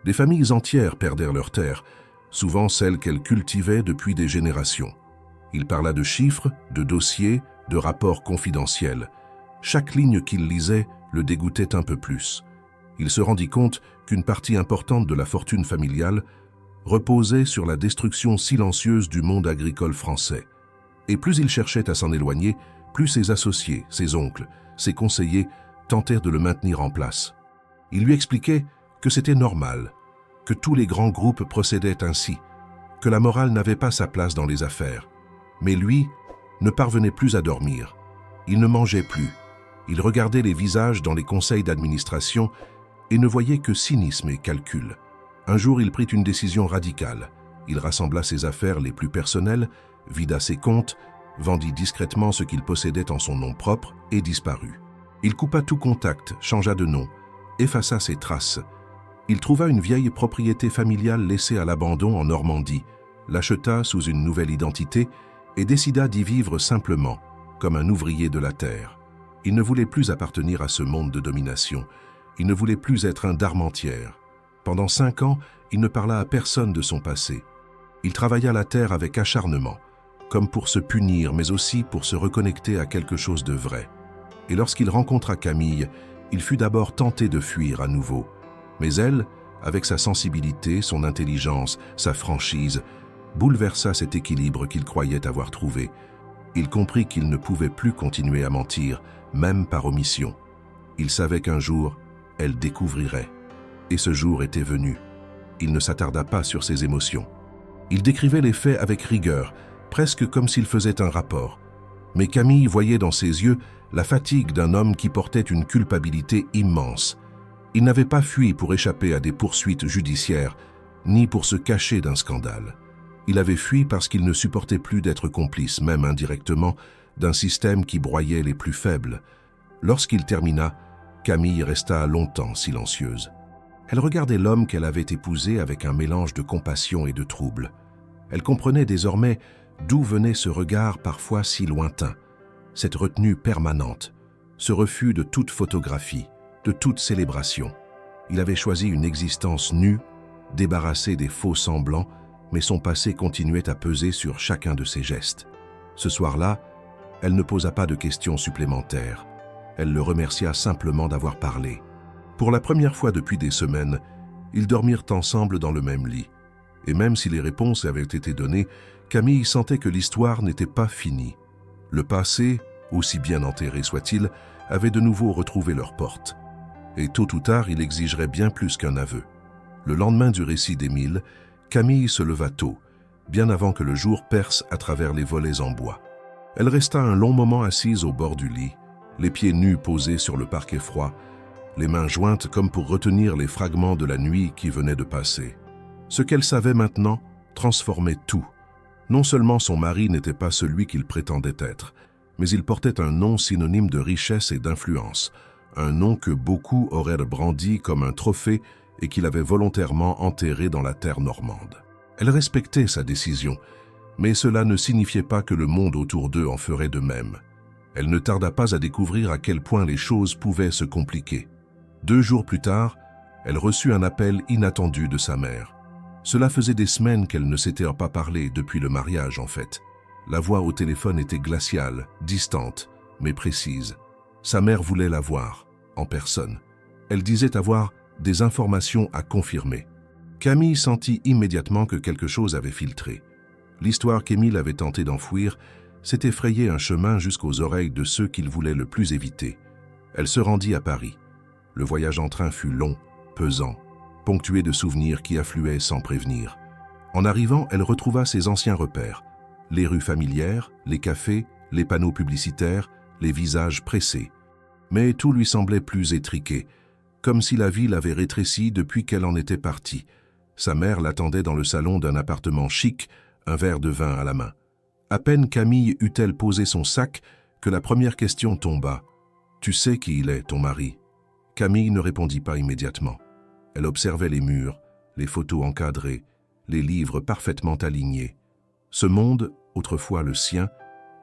Des familles entières perdèrent leurs terres, souvent celles qu'elles cultivaient depuis des générations. Il parla de chiffres, de dossiers, de rapports confidentiels. Chaque ligne qu'il lisait le dégoûtait un peu plus. Il se rendit compte qu'une partie importante de la fortune familiale reposait sur la destruction silencieuse du monde agricole français. Et plus il cherchait à s'en éloigner, plus ses associés, ses oncles, ses conseillers tentèrent de le maintenir en place. Il lui expliquait que c'était normal, que tous les grands groupes procédaient ainsi, que la morale n'avait pas sa place dans les affaires. Mais lui ne parvenait plus à dormir. Il ne mangeait plus. Il regardait les visages dans les conseils d'administration et ne voyait que cynisme et calcul. Un jour, il prit une décision radicale. Il rassembla ses affaires les plus personnelles, vida ses comptes, vendit discrètement ce qu'il possédait en son nom propre et disparut. Il coupa tout contact, changea de nom, effaça ses traces. Il trouva une vieille propriété familiale laissée à l'abandon en Normandie, l'acheta sous une nouvelle identité et décida d'y vivre simplement, comme un ouvrier de la terre. Il ne voulait plus appartenir à ce monde de domination. Il ne voulait plus être un Darmentière. Pendant 5 ans, il ne parla à personne de son passé. Il travailla la terre avec acharnement, comme pour se punir, mais aussi pour se reconnecter à quelque chose de vrai. Et lorsqu'il rencontra Camille, il fut d'abord tenté de fuir à nouveau. Mais elle, avec sa sensibilité, son intelligence, sa franchise, bouleversa cet équilibre qu'il croyait avoir trouvé. Il comprit qu'il ne pouvait plus continuer à mentir, même par omission. Il savait qu'un jour, elle découvrirait. Et ce jour était venu. Il ne s'attarda pas sur ses émotions. Il décrivait les faits avec rigueur, presque comme s'il faisait un rapport. Mais Camille voyait dans ses yeux la fatigue d'un homme qui portait une culpabilité immense. Il n'avait pas fui pour échapper à des poursuites judiciaires, ni pour se cacher d'un scandale. Il avait fui parce qu'il ne supportait plus d'être complice, même indirectement, d'un système qui broyait les plus faibles. Lorsqu'il termina, Camille resta longtemps silencieuse. Elle regardait l'homme qu'elle avait épousé avec un mélange de compassion et de trouble. Elle comprenait désormais d'où venait ce regard parfois si lointain, cette retenue permanente, ce refus de toute photographie, de toute célébration. Il avait choisi une existence nue, débarrassée des faux semblants, mais son passé continuait à peser sur chacun de ses gestes. Ce soir-là, elle ne posa pas de questions supplémentaires. Elle le remercia simplement d'avoir parlé. Pour la première fois depuis des semaines, ils dormirent ensemble dans le même lit. Et même si les réponses avaient été données, Camille sentait que l'histoire n'était pas finie. Le passé, aussi bien enterré soit-il, avait de nouveau retrouvé leurs portes. Et tôt ou tard, il exigerait bien plus qu'un aveu. Le lendemain du récit d'Émile, Camille se leva tôt, bien avant que le jour perce à travers les volets en bois. Elle resta un long moment assise au bord du lit, les pieds nus posés sur le parquet froid, les mains jointes comme pour retenir les fragments de la nuit qui venait de passer. Ce qu'elle savait maintenant transformait tout. Non seulement son mari n'était pas celui qu'il prétendait être, mais il portait un nom synonyme de richesse et d'influence, un nom que beaucoup auraient brandi comme un trophée et qu'il avait volontairement enterré dans la terre normande. Elle respectait sa décision, mais cela ne signifiait pas que le monde autour d'eux en ferait de même. Elle ne tarda pas à découvrir à quel point les choses pouvaient se compliquer. 2 jours plus tard, elle reçut un appel inattendu de sa mère. Cela faisait des semaines qu'elle ne s'était pas parlé depuis le mariage en fait. La voix au téléphone était glaciale, distante, mais précise. Sa mère voulait la voir, en personne. Elle disait avoir des informations à confirmer. Camille sentit immédiatement que quelque chose avait filtré. L'histoire qu'Émile avait tenté d'enfouir s'était frayé un chemin jusqu'aux oreilles de ceux qu'il voulait le plus éviter. Elle se rendit à Paris. Le voyage en train fut long, pesant, ponctué de souvenirs qui affluaient sans prévenir. En arrivant, elle retrouva ses anciens repères, les rues familières, les cafés, les panneaux publicitaires, les visages pressés. Mais tout lui semblait plus étriqué. comme si la ville avait rétréci depuis qu'elle en était partie. Sa mère l'attendait dans le salon d'un appartement chic, un verre de vin à la main. À peine Camille eut-elle posé son sac que la première question tomba. « Tu sais qui il est, ton mari ?» Camille ne répondit pas immédiatement. Elle observait les murs, les photos encadrées, les livres parfaitement alignés. Ce monde, autrefois le sien,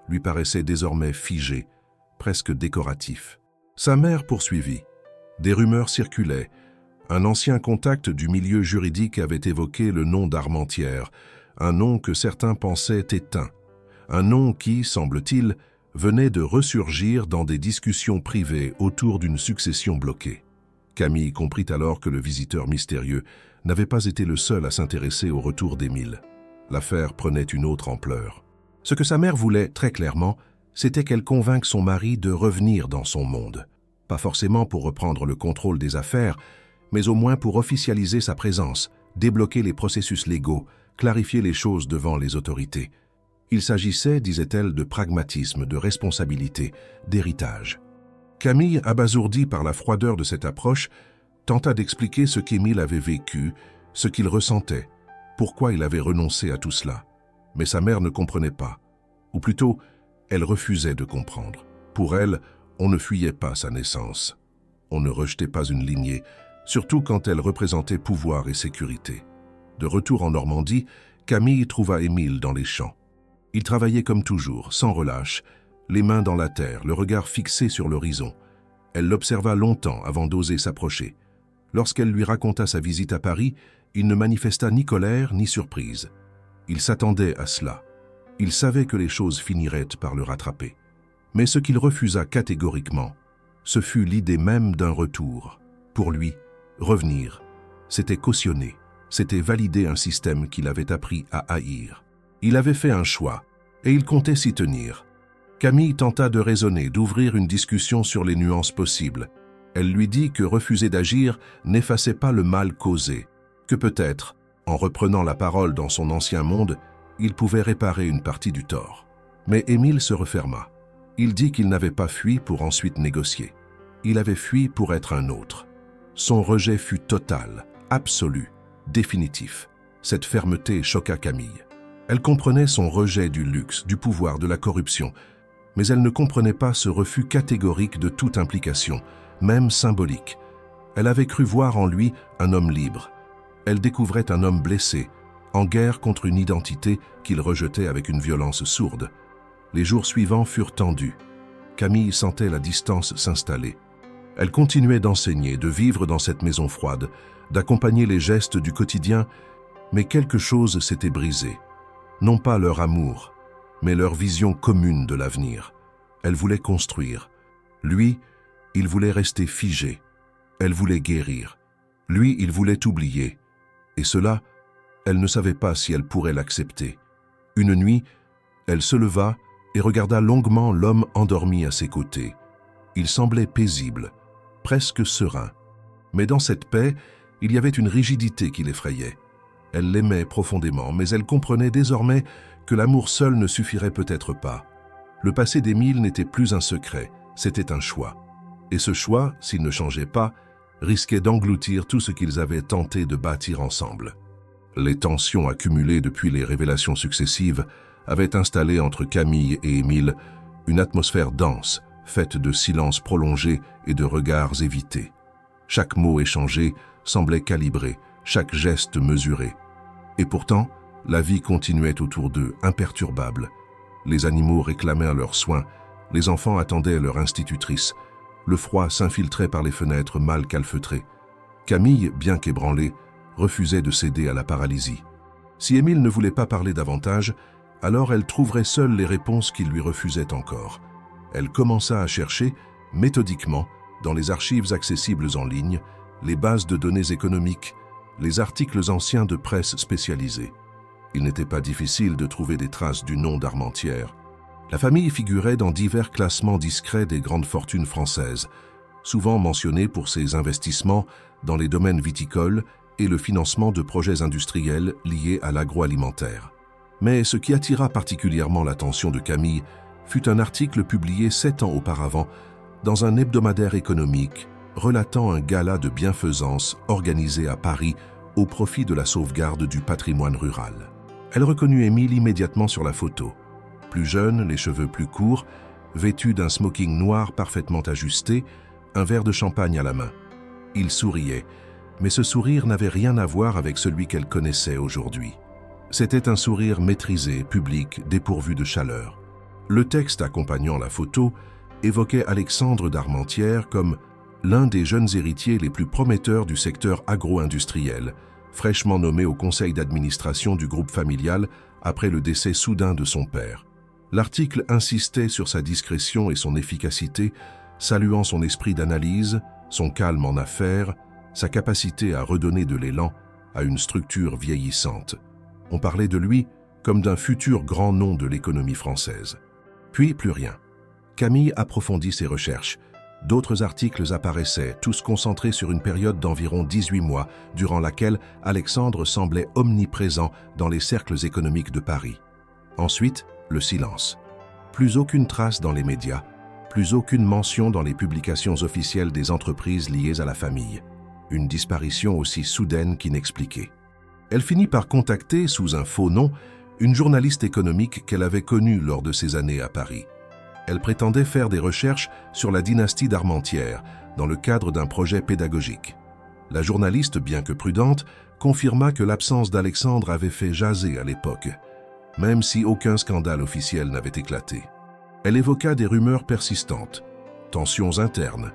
lui paraissait désormais figé, presque décoratif. Sa mère poursuivit. Des rumeurs circulaient. Un ancien contact du milieu juridique avait évoqué le nom d'Armentières, un nom que certains pensaient éteint, un nom qui, semble-t-il, venait de ressurgir dans des discussions privées autour d'une succession bloquée. Camille comprit alors que le visiteur mystérieux n'avait pas été le seul à s'intéresser au retour d'Émile. L'affaire prenait une autre ampleur. Ce que sa mère voulait, très clairement, c'était qu'elle convainque son mari de revenir dans son monde. Pas forcément pour reprendre le contrôle des affaires, mais au moins pour officialiser sa présence, débloquer les processus légaux, clarifier les choses devant les autorités. Il s'agissait, disait-elle, de pragmatisme, de responsabilité, d'héritage. Camille, abasourdie par la froideur de cette approche, tenta d'expliquer ce qu'Émile avait vécu, ce qu'il ressentait, pourquoi il avait renoncé à tout cela. Mais sa mère ne comprenait pas. Ou plutôt, elle refusait de comprendre. Pour elle, on ne fuyait pas sa naissance. On ne rejetait pas une lignée, surtout quand elle représentait pouvoir et sécurité. De retour en Normandie, Camille trouva Émile dans les champs. Il travaillait comme toujours, sans relâche, les mains dans la terre, le regard fixé sur l'horizon. Elle l'observa longtemps avant d'oser s'approcher. Lorsqu'elle lui raconta sa visite à Paris, il ne manifesta ni colère ni surprise. Il s'attendait à cela. Il savait que les choses finiraient par le rattraper. Mais ce qu'il refusa catégoriquement, ce fut l'idée même d'un retour. Pour lui, revenir, c'était cautionner, c'était valider un système qu'il avait appris à haïr. Il avait fait un choix, et il comptait s'y tenir. Camille tenta de raisonner, d'ouvrir une discussion sur les nuances possibles. Elle lui dit que refuser d'agir n'effaçait pas le mal causé, que peut-être, en reprenant la parole dans son ancien monde, il pouvait réparer une partie du tort. Mais Émile se referma. Il dit qu'il n'avait pas fui pour ensuite négocier. Il avait fui pour être un autre. Son rejet fut total, absolu, définitif. Cette fermeté choqua Camille. Elle comprenait son rejet du luxe, du pouvoir, de la corruption, mais elle ne comprenait pas ce refus catégorique de toute implication, même symbolique. Elle avait cru voir en lui un homme libre. Elle découvrait un homme blessé, en guerre contre une identité qu'il rejetait avec une violence sourde. Les jours suivants furent tendus. Camille sentait la distance s'installer. Elle continuait d'enseigner, de vivre dans cette maison froide, d'accompagner les gestes du quotidien, mais quelque chose s'était brisé. Non pas leur amour, mais leur vision commune de l'avenir. Elle voulait construire. Lui, il voulait rester figé. Elle voulait guérir. Lui, il voulait oublier. Et cela, elle ne savait pas si elle pourrait l'accepter. Une nuit, elle se leva et regarda longuement l'homme endormi à ses côtés. Il semblait paisible, presque serein. Mais dans cette paix, il y avait une rigidité qui l'effrayait. Elle l'aimait profondément, mais elle comprenait désormais que l'amour seul ne suffirait peut-être pas. Le passé d'Émile n'était plus un secret, c'était un choix. Et ce choix, s'il ne changeait pas, risquait d'engloutir tout ce qu'ils avaient tenté de bâtir ensemble. Les tensions accumulées depuis les révélations successives avaient installé entre Camille et Émile une atmosphère dense, faite de silences prolongés et de regards évités. Chaque mot échangé semblait calibré, chaque geste mesuré. Et pourtant, la vie continuait autour d'eux, imperturbable. Les animaux réclamaient leurs soins, les enfants attendaient leur institutrice. Le froid s'infiltrait par les fenêtres mal calfeutrées. Camille, bien qu'ébranlée, refusait de céder à la paralysie. Si Émile ne voulait pas parler davantage, alors elle trouverait seule les réponses qu'il lui refusait encore. Elle commença à chercher, méthodiquement, dans les archives accessibles en ligne, les bases de données économiques, les articles anciens de presse spécialisée. Il n'était pas difficile de trouver des traces du nom d'Armentières. La famille figurait dans divers classements discrets des grandes fortunes françaises, souvent mentionnée pour ses investissements dans les domaines viticoles et le financement de projets industriels liés à l'agroalimentaire. Mais ce qui attira particulièrement l'attention de Camille, fut un article publié 7 ans auparavant dans un hebdomadaire économique, relatant un gala de bienfaisance organisé à Paris au profit de la sauvegarde du patrimoine rural. Elle reconnut Émile immédiatement sur la photo. Plus jeune, les cheveux plus courts, vêtu d'un smoking noir parfaitement ajusté, un verre de champagne à la main. Il souriait, mais ce sourire n'avait rien à voir avec celui qu'elle connaissait aujourd'hui. C'était un sourire maîtrisé, public, dépourvu de chaleur. Le texte accompagnant la photo évoquait Alexandre d'Armentières comme l'un des jeunes héritiers les plus prometteurs du secteur agro-industriel, fraîchement nommé au conseil d'administration du groupe familial après le décès soudain de son père. L'article insistait sur sa discrétion et son efficacité, saluant son esprit d'analyse, son calme en affaires, sa capacité à redonner de l'élan à une structure vieillissante. On parlait de lui comme d'un futur grand nom de l'économie française. Puis plus rien. Camille approfondit ses recherches. D'autres articles apparaissaient, tous concentrés sur une période d'environ 18 mois, durant laquelle Alexandre semblait omniprésent dans les cercles économiques de Paris. Ensuite, le silence. Plus aucune trace dans les médias, plus aucune mention dans les publications officielles des entreprises liées à la famille. Une disparition aussi soudaine qu'inexpliquée. Elle finit par contacter, sous un faux nom, une journaliste économique qu'elle avait connue lors de ses années à Paris. Elle prétendait faire des recherches sur la dynastie d'Armentières, dans le cadre d'un projet pédagogique. La journaliste, bien que prudente, confirma que l'absence d'Alexandre avait fait jaser à l'époque, même si aucun scandale officiel n'avait éclaté. Elle évoqua des rumeurs persistantes, tensions internes,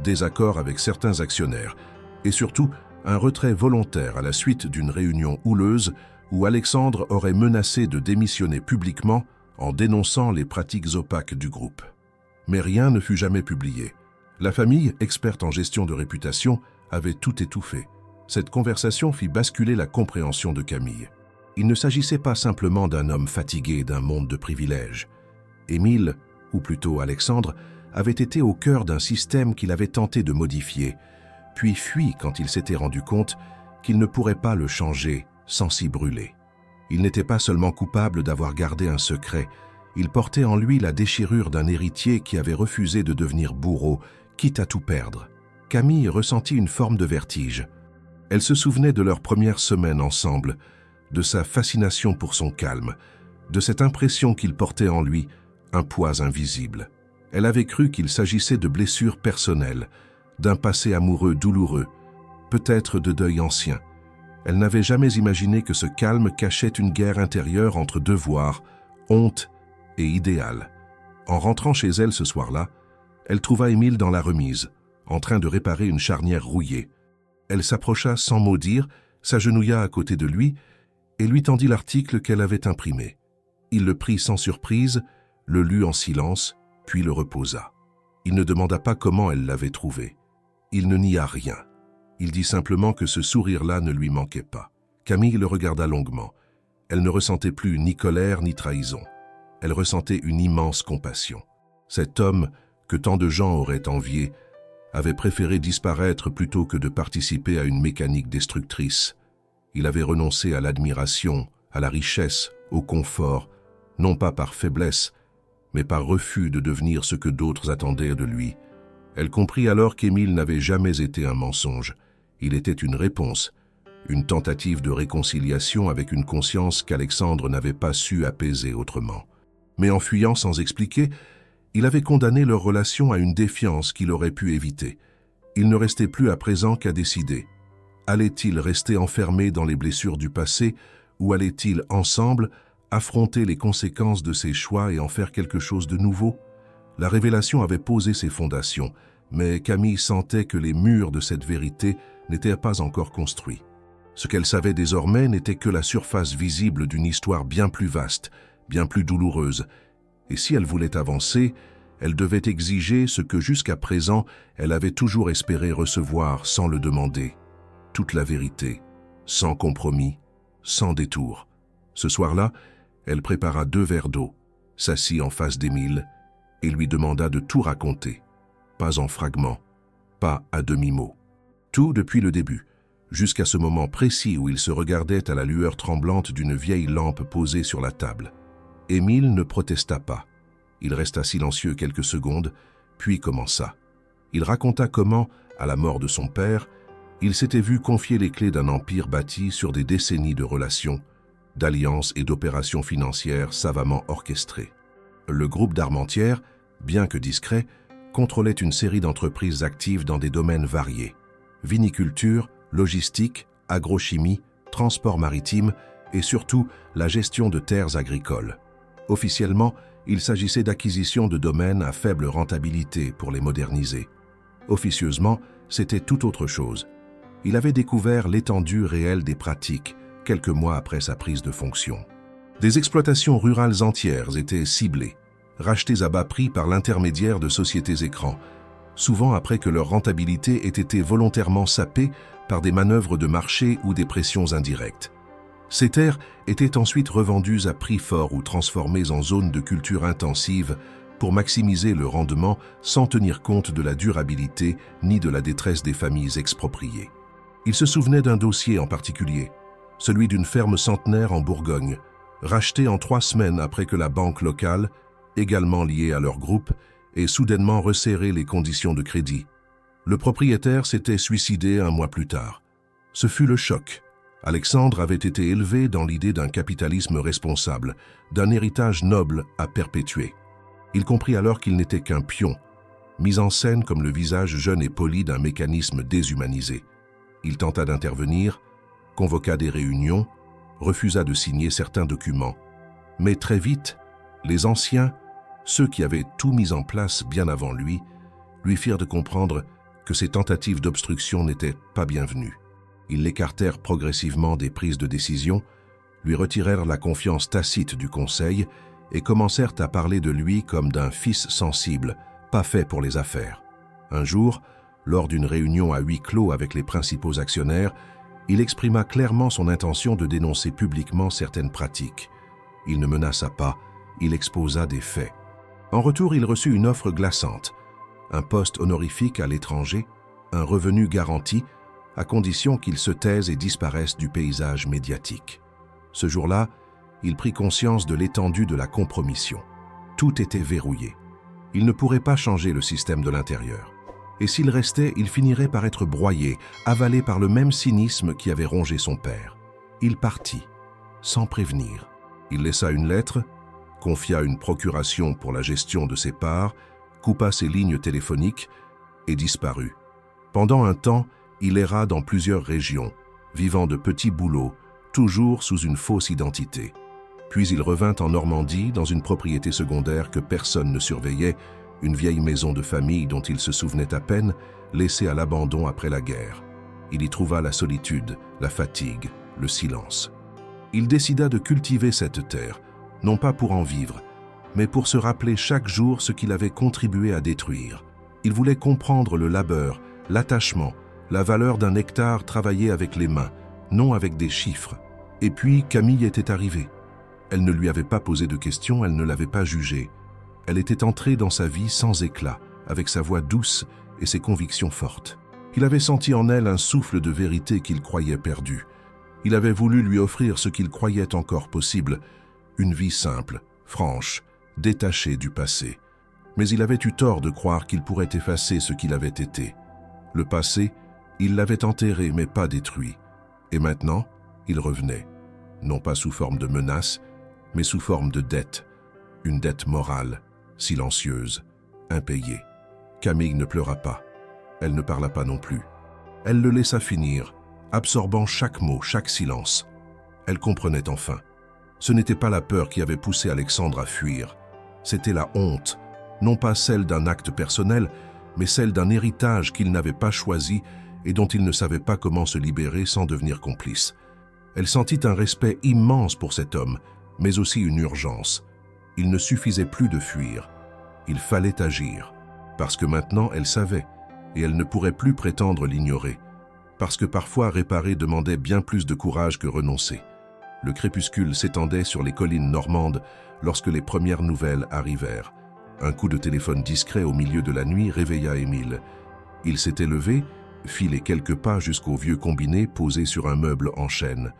désaccords avec certains actionnaires, et surtout un retrait volontaire à la suite d'une réunion houleuse où Alexandre aurait menacé de démissionner publiquement en dénonçant les pratiques opaques du groupe. Mais rien ne fut jamais publié. La famille, experte en gestion de réputation, avait tout étouffé. Cette conversation fit basculer la compréhension de Camille. Il ne s'agissait pas simplement d'un homme fatigué d'un monde de privilèges. Émile, ou plutôt Alexandre, avait été au cœur d'un système qu'il avait tenté de modifier, puis fui quand il s'était rendu compte qu'il ne pourrait pas le changer sans s'y brûler. Il n'était pas seulement coupable d'avoir gardé un secret, il portait en lui la déchirure d'un héritier qui avait refusé de devenir bourreau, quitte à tout perdre. Camille ressentit une forme de vertige. Elle se souvenait de leurs premières semaines ensemble, de sa fascination pour son calme, de cette impression qu'il portait en lui, un poids invisible. Elle avait cru qu'il s'agissait de blessures personnelles, d'un passé amoureux douloureux, peut-être de deuil ancien. Elle n'avait jamais imaginé que ce calme cachait une guerre intérieure entre devoir, honte et idéal. En rentrant chez elle ce soir-là, elle trouva Émile dans la remise, en train de réparer une charnière rouillée. Elle s'approcha sans mot dire, s'agenouilla à côté de lui et lui tendit l'article qu'elle avait imprimé. Il le prit sans surprise, le lut en silence, puis le reposa. Il ne demanda pas comment elle l'avait trouvé. Il ne nia rien. Il dit simplement que ce sourire-là ne lui manquait pas. Camille le regarda longuement. Elle ne ressentait plus ni colère ni trahison. Elle ressentait une immense compassion. Cet homme, que tant de gens auraient envié, avait préféré disparaître plutôt que de participer à une mécanique destructrice. Il avait renoncé à l'admiration, à la richesse, au confort, non pas par faiblesse, mais par refus de devenir ce que d'autres attendaient de lui. Elle comprit alors qu'Émile n'avait jamais été un mensonge. Il était une réponse, une tentative de réconciliation avec une conscience qu'Alexandre n'avait pas su apaiser autrement. Mais en fuyant sans expliquer, il avait condamné leur relation à une défiance qu'il aurait pu éviter. Il ne restait plus à présent qu'à décider. Allait-il rester enfermé dans les blessures du passé ou allait-il, ensemble, affronter les conséquences de ses choix et en faire quelque chose de nouveau? La révélation avait posé ses fondations, mais Camille sentait que les murs de cette vérité n'étaient pas encore construits. Ce qu'elle savait désormais n'était que la surface visible d'une histoire bien plus vaste, bien plus douloureuse, et si elle voulait avancer, elle devait exiger ce que jusqu'à présent elle avait toujours espéré recevoir sans le demander, toute la vérité, sans compromis, sans détour. Ce soir-là, elle prépara 2 verres d'eau, s'assit en face d'Émile et lui demanda de tout raconter, pas en fragments, pas à demi-mot. Tout depuis le début, jusqu'à ce moment précis où il se regardait à la lueur tremblante d'une vieille lampe posée sur la table. Émile ne protesta pas. Il resta silencieux quelques secondes, puis commença. Il raconta comment, À la mort de son père, il s'était vu confier les clés d'un empire bâti sur des décennies de relations, d'alliances et d'opérations financières savamment orchestrées. Le groupe d'Armentières, bien que discret, contrôlait une série d'entreprises actives dans des domaines variés: viniculture, logistique, agrochimie, transport maritime et surtout la gestion de terres agricoles. Officiellement, il s'agissait d'acquisition de domaines à faible rentabilité pour les moderniser. Officieusement, c'était tout autre chose. Il avait découvert l'étendue réelle des pratiques quelques mois après sa prise de fonction. Des exploitations rurales entières étaient ciblées, rachetées à bas prix par l'intermédiaire de sociétés écrans, souvent après que leur rentabilité ait été volontairement sapée par des manœuvres de marché ou des pressions indirectes. Ces terres étaient ensuite revendues à prix fort ou transformées en zones de culture intensive pour maximiser le rendement sans tenir compte de la durabilité ni de la détresse des familles expropriées. Il se souvenait d'un dossier en particulier, celui d'une ferme centenaire en Bourgogne, rachetée en 3 semaines après que la banque locale, également liée à leur groupe, ait soudainement resserré les conditions de crédit. Le propriétaire s'était suicidé 1 mois plus tard. Ce fut le choc. Alexandre avait été élevé dans l'idée d'un capitalisme responsable, d'un héritage noble à perpétuer. Il comprit alors qu'il n'était qu'un pion, mis en scène comme le visage jeune et poli d'un mécanisme déshumanisé. Il tenta d'intervenir, convoqua des réunions, refusa de signer certains documents. Mais très vite, les anciens, ceux qui avaient tout mis en place bien avant lui firent de comprendre que ces tentatives d'obstruction n'étaient pas bienvenues. Ils l'écartèrent progressivement des prises de décision, lui retirèrent la confiance tacite du conseil et commencèrent à parler de lui comme d'un fils sensible, pas fait pour les affaires. Un jour, lors d'une réunion à huis clos avec les principaux actionnaires, il exprima clairement son intention de dénoncer publiquement certaines pratiques. Il ne menaça pas, il exposa des faits. En retour, il reçut une offre glaçante, un poste honorifique à l'étranger, un revenu garanti, à condition qu'il se taise et disparaisse du paysage médiatique. Ce jour-là, il prit conscience de l'étendue de la compromission. Tout était verrouillé. Il ne pourrait pas changer le système de l'intérieur. Et s'il restait, il finirait par être broyé, avalé par le même cynisme qui avait rongé son père. Il partit, sans prévenir. Il laissa une lettre, confia une procuration pour la gestion de ses parts, coupa ses lignes téléphoniques et disparut. Pendant un temps, il erra dans plusieurs régions, vivant de petits boulots, toujours sous une fausse identité. Puis il revint en Normandie, dans une propriété secondaire que personne ne surveillait, une vieille maison de famille dont il se souvenait à peine, laissée à l'abandon après la guerre. Il y trouva la solitude, la fatigue, le silence. Il décida de cultiver cette terre, non pas pour en vivre, mais pour se rappeler chaque jour ce qu'il avait contribué à détruire. Il voulait comprendre le labeur, l'attachement, la valeur d'un hectare travaillé avec les mains, non avec des chiffres. Et puis Camille était arrivée. Elle ne lui avait pas posé de questions, elle ne l'avait pas jugé. Elle était entrée dans sa vie sans éclat, avec sa voix douce et ses convictions fortes. Il avait senti en elle un souffle de vérité qu'il croyait perdu. Il avait voulu lui offrir ce qu'il croyait encore possible, une vie simple, franche, détachée du passé. Mais il avait eu tort de croire qu'il pourrait effacer ce qu'il avait été. Le passé, il l'avait enterré mais pas détruit. Et maintenant, il revenait, non pas sous forme de menace, mais sous forme de dette, une dette morale, silencieuse, impayée. Camille ne pleura pas. Elle ne parla pas non plus. Elle le laissa finir, absorbant chaque mot, chaque silence. Elle comprenait enfin. Ce n'était pas la peur qui avait poussé Alexandre à fuir. C'était la honte, non pas celle d'un acte personnel, mais celle d'un héritage qu'il n'avait pas choisi et dont il ne savait pas comment se libérer sans devenir complice. Elle sentit un respect immense pour cet homme, mais aussi une urgence. Il ne suffisait plus de fuir. Il fallait agir, parce que maintenant elle savait, et elle ne pourrait plus prétendre l'ignorer, parce que parfois réparer demandait bien plus de courage que renoncer. Le crépuscule s'étendait sur les collines normandes lorsque les premières nouvelles arrivèrent. Un coup de téléphone discret au milieu de la nuit réveilla Émile. Il s'était levé, fit les quelques pas jusqu'au vieux combiné posé sur un meuble en chêne.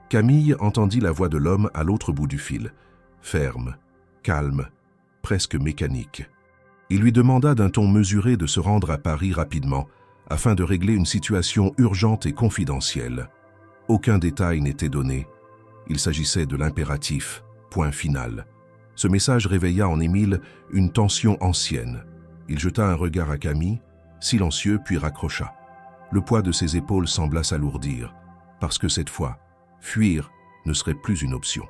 Camille entendit la voix de l'homme à l'autre bout du fil, ferme, calme, presque mécanique. Il lui demanda d'un ton mesuré de se rendre à Paris rapidement, afin de régler une situation urgente et confidentielle. Aucun détail n'était donné. Il s'agissait de l'impératif, point final. Ce message réveilla en Émile une tension ancienne. Il jeta un regard à Camille, silencieux puis raccrocha. Le poids de ses épaules sembla s'alourdir, parce que cette fois, fuir ne serait plus une option.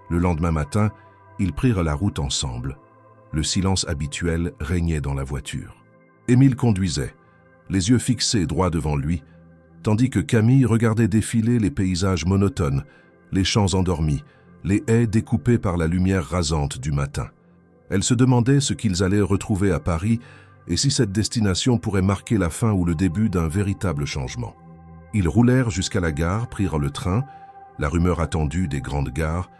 Le lendemain matin, ils prirent la route ensemble. Le silence habituel régnait dans la voiture. Émile conduisait, les yeux fixés droit devant lui, tandis que Camille regardait défiler les paysages monotones, les champs endormis, les haies découpées par la lumière rasante du matin. Elle se demandait ce qu'ils allaient retrouver à Paris et si cette destination pourrait marquer la fin ou le début d'un véritable changement. Ils roulèrent jusqu'à la gare, prirent le train, la rumeur attendue des grandes gares,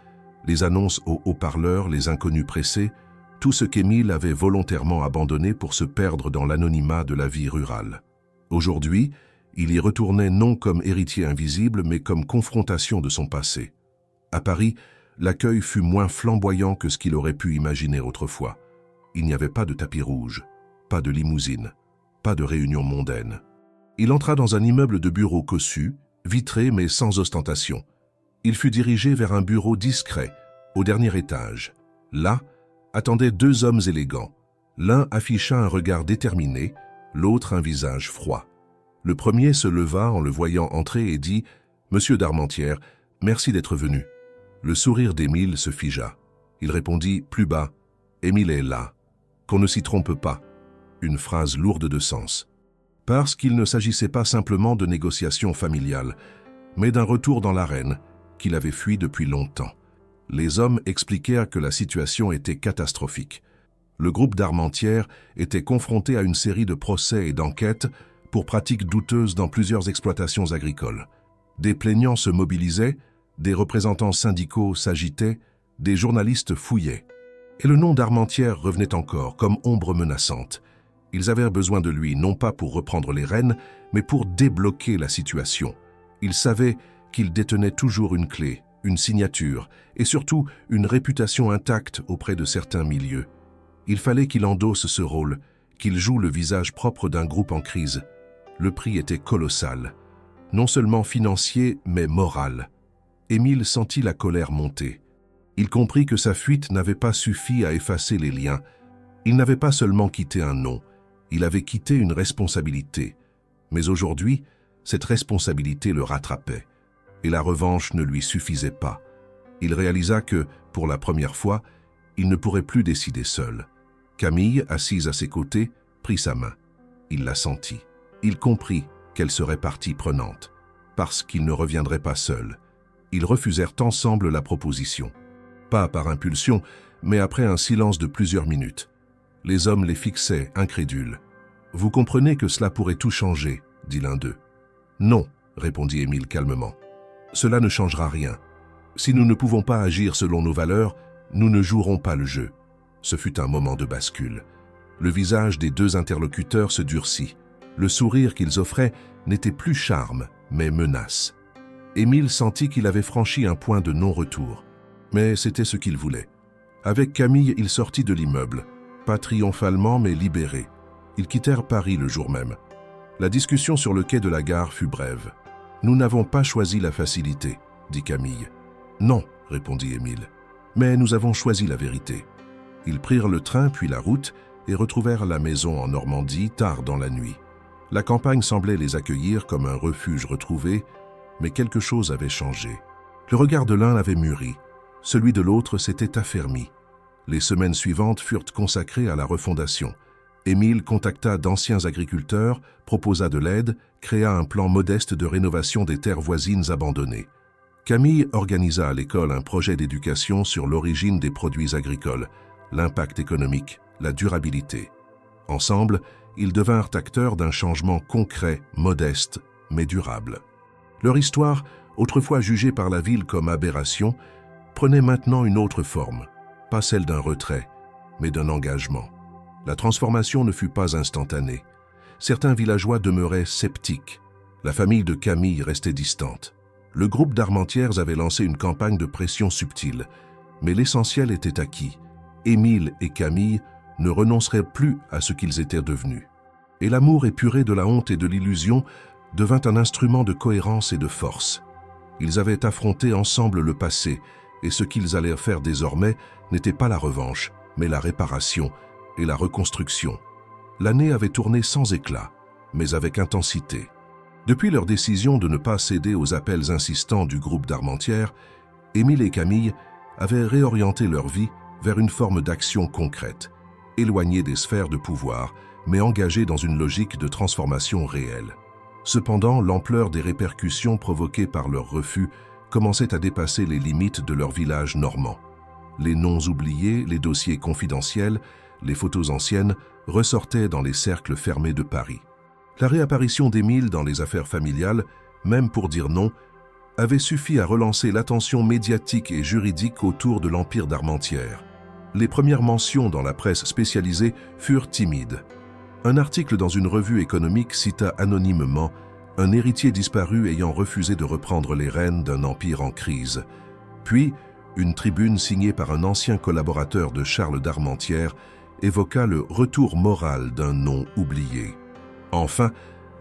les annonces aux haut-parleurs, les inconnus pressés, tout ce qu'Émile avait volontairement abandonné pour se perdre dans l'anonymat de la vie rurale. Aujourd'hui, il y retournait non comme héritier invisible, mais comme confrontation de son passé. À Paris, l'accueil fut moins flamboyant que ce qu'il aurait pu imaginer autrefois. Il n'y avait pas de tapis rouge, pas de limousine, pas de réunion mondaine. Il entra dans un immeuble de bureaux cossu, vitré mais sans ostentation. Il fut dirigé vers un bureau discret, au dernier étage. Là, attendaient deux hommes élégants. L'un afficha un regard déterminé, l'autre un visage froid. Le premier se leva en le voyant entrer et dit « Monsieur d'Armentières, merci d'être venu ». Le sourire d'Émile se figea. Il répondit plus bas « Émile est là. Qu'on ne s'y trompe pas ». Une phrase lourde de sens. Parce qu'il ne s'agissait pas simplement de négociations familiales, mais d'un retour dans l'arène qu'il avait fui depuis longtemps. Les hommes expliquèrent que la situation était catastrophique. Le groupe d'Armentières était confronté à une série de procès et d'enquêtes pour pratiques douteuses dans plusieurs exploitations agricoles. Des plaignants se mobilisaient, des représentants syndicaux s'agitaient, des journalistes fouillaient. Et le nom d'Armentières revenait encore, comme ombre menaçante. Ils avaient besoin de lui, non pas pour reprendre les rênes, mais pour débloquer la situation. Ils savaient qu'il détenait toujours une clé, une signature, et surtout une réputation intacte auprès de certains milieux. Il fallait qu'il endosse ce rôle, qu'il joue le visage propre d'un groupe en crise. Le prix était colossal, non seulement financier, mais moral. Émile sentit la colère monter. Il comprit que sa fuite n'avait pas suffi à effacer les liens. Il n'avait pas seulement quitté un nom, il avait quitté une responsabilité. Mais aujourd'hui, cette responsabilité le rattrapait. Et la revanche ne lui suffisait pas. Il réalisa que, pour la première fois, il ne pourrait plus décider seul. Camille, assise à ses côtés, prit sa main. Il la sentit. Il comprit qu'elle serait partie prenante, parce qu'il ne reviendrait pas seul. Ils refusèrent ensemble la proposition. Pas par impulsion, mais après un silence de plusieurs minutes. Les hommes les fixaient, incrédules. « Vous comprenez que cela pourrait tout changer », dit l'un d'eux. « Non », répondit Émile calmement. « Cela ne changera rien. Si nous ne pouvons pas agir selon nos valeurs, nous ne jouerons pas le jeu. » Ce fut un moment de bascule. Le visage des deux interlocuteurs se durcit. Le sourire qu'ils offraient n'était plus charme, mais menace. Émile sentit qu'il avait franchi un point de non-retour. Mais c'était ce qu'il voulait. Avec Camille, il sortit de l'immeuble, pas triomphalement mais libéré. Ils quittèrent Paris le jour même. La discussion sur le quai de la gare fut brève. « Nous n'avons pas choisi la facilité », dit Camille. « Non », répondit Émile, « mais nous avons choisi la vérité. » Ils prirent le train puis la route et retrouvèrent la maison en Normandie tard dans la nuit. La campagne semblait les accueillir comme un refuge retrouvé, mais quelque chose avait changé. Le regard de l'un avait mûri, celui de l'autre s'était affermi. Les semaines suivantes furent consacrées à la refondation. Émile contacta d'anciens agriculteurs, proposa de l'aide, créa un plan modeste de rénovation des terres voisines abandonnées. Camille organisa à l'école un projet d'éducation sur l'origine des produits agricoles, l'impact économique, la durabilité. Ensemble, ils devinrent acteurs d'un changement concret, modeste, mais durable. Leur histoire, autrefois jugée par la ville comme aberration, prenait maintenant une autre forme, pas celle d'un retrait, mais d'un engagement. La transformation ne fut pas instantanée. Certains villageois demeuraient sceptiques. La famille de Camille restait distante. Le groupe d'Armentières avait lancé une campagne de pression subtile, mais l'essentiel était acquis. Émile et Camille ne renonceraient plus à ce qu'ils étaient devenus. et l'amour épuré de la honte et de l'illusion devint un instrument de cohérence et de force. Ils avaient affronté ensemble le passé, et ce qu'ils allaient faire désormais n'était pas la revanche, mais la réparation et la reconstruction. L'année avait tourné sans éclat, mais avec intensité. Depuis leur décision de ne pas céder aux appels insistants du groupe d'Armentières, Émile et Camille avaient réorienté leur vie vers une forme d'action concrète, éloignée des sphères de pouvoir, mais engagée dans une logique de transformation réelle. Cependant, l'ampleur des répercussions provoquées par leur refus commençait à dépasser les limites de leur village normand. Les noms oubliés, les dossiers confidentiels, les photos anciennes ressortaient dans les cercles fermés de Paris. La réapparition d'Émile dans les affaires familiales, même pour dire non, avait suffi à relancer l'attention médiatique et juridique autour de l'empire d'Armentières. Les premières mentions dans la presse spécialisée furent timides. Un article dans une revue économique cita anonymement un héritier disparu ayant refusé de reprendre les rênes d'un empire en crise. Puis, une tribune signée par un ancien collaborateur de Charles d'Armentières évoqua le retour moral d'un nom oublié. Enfin,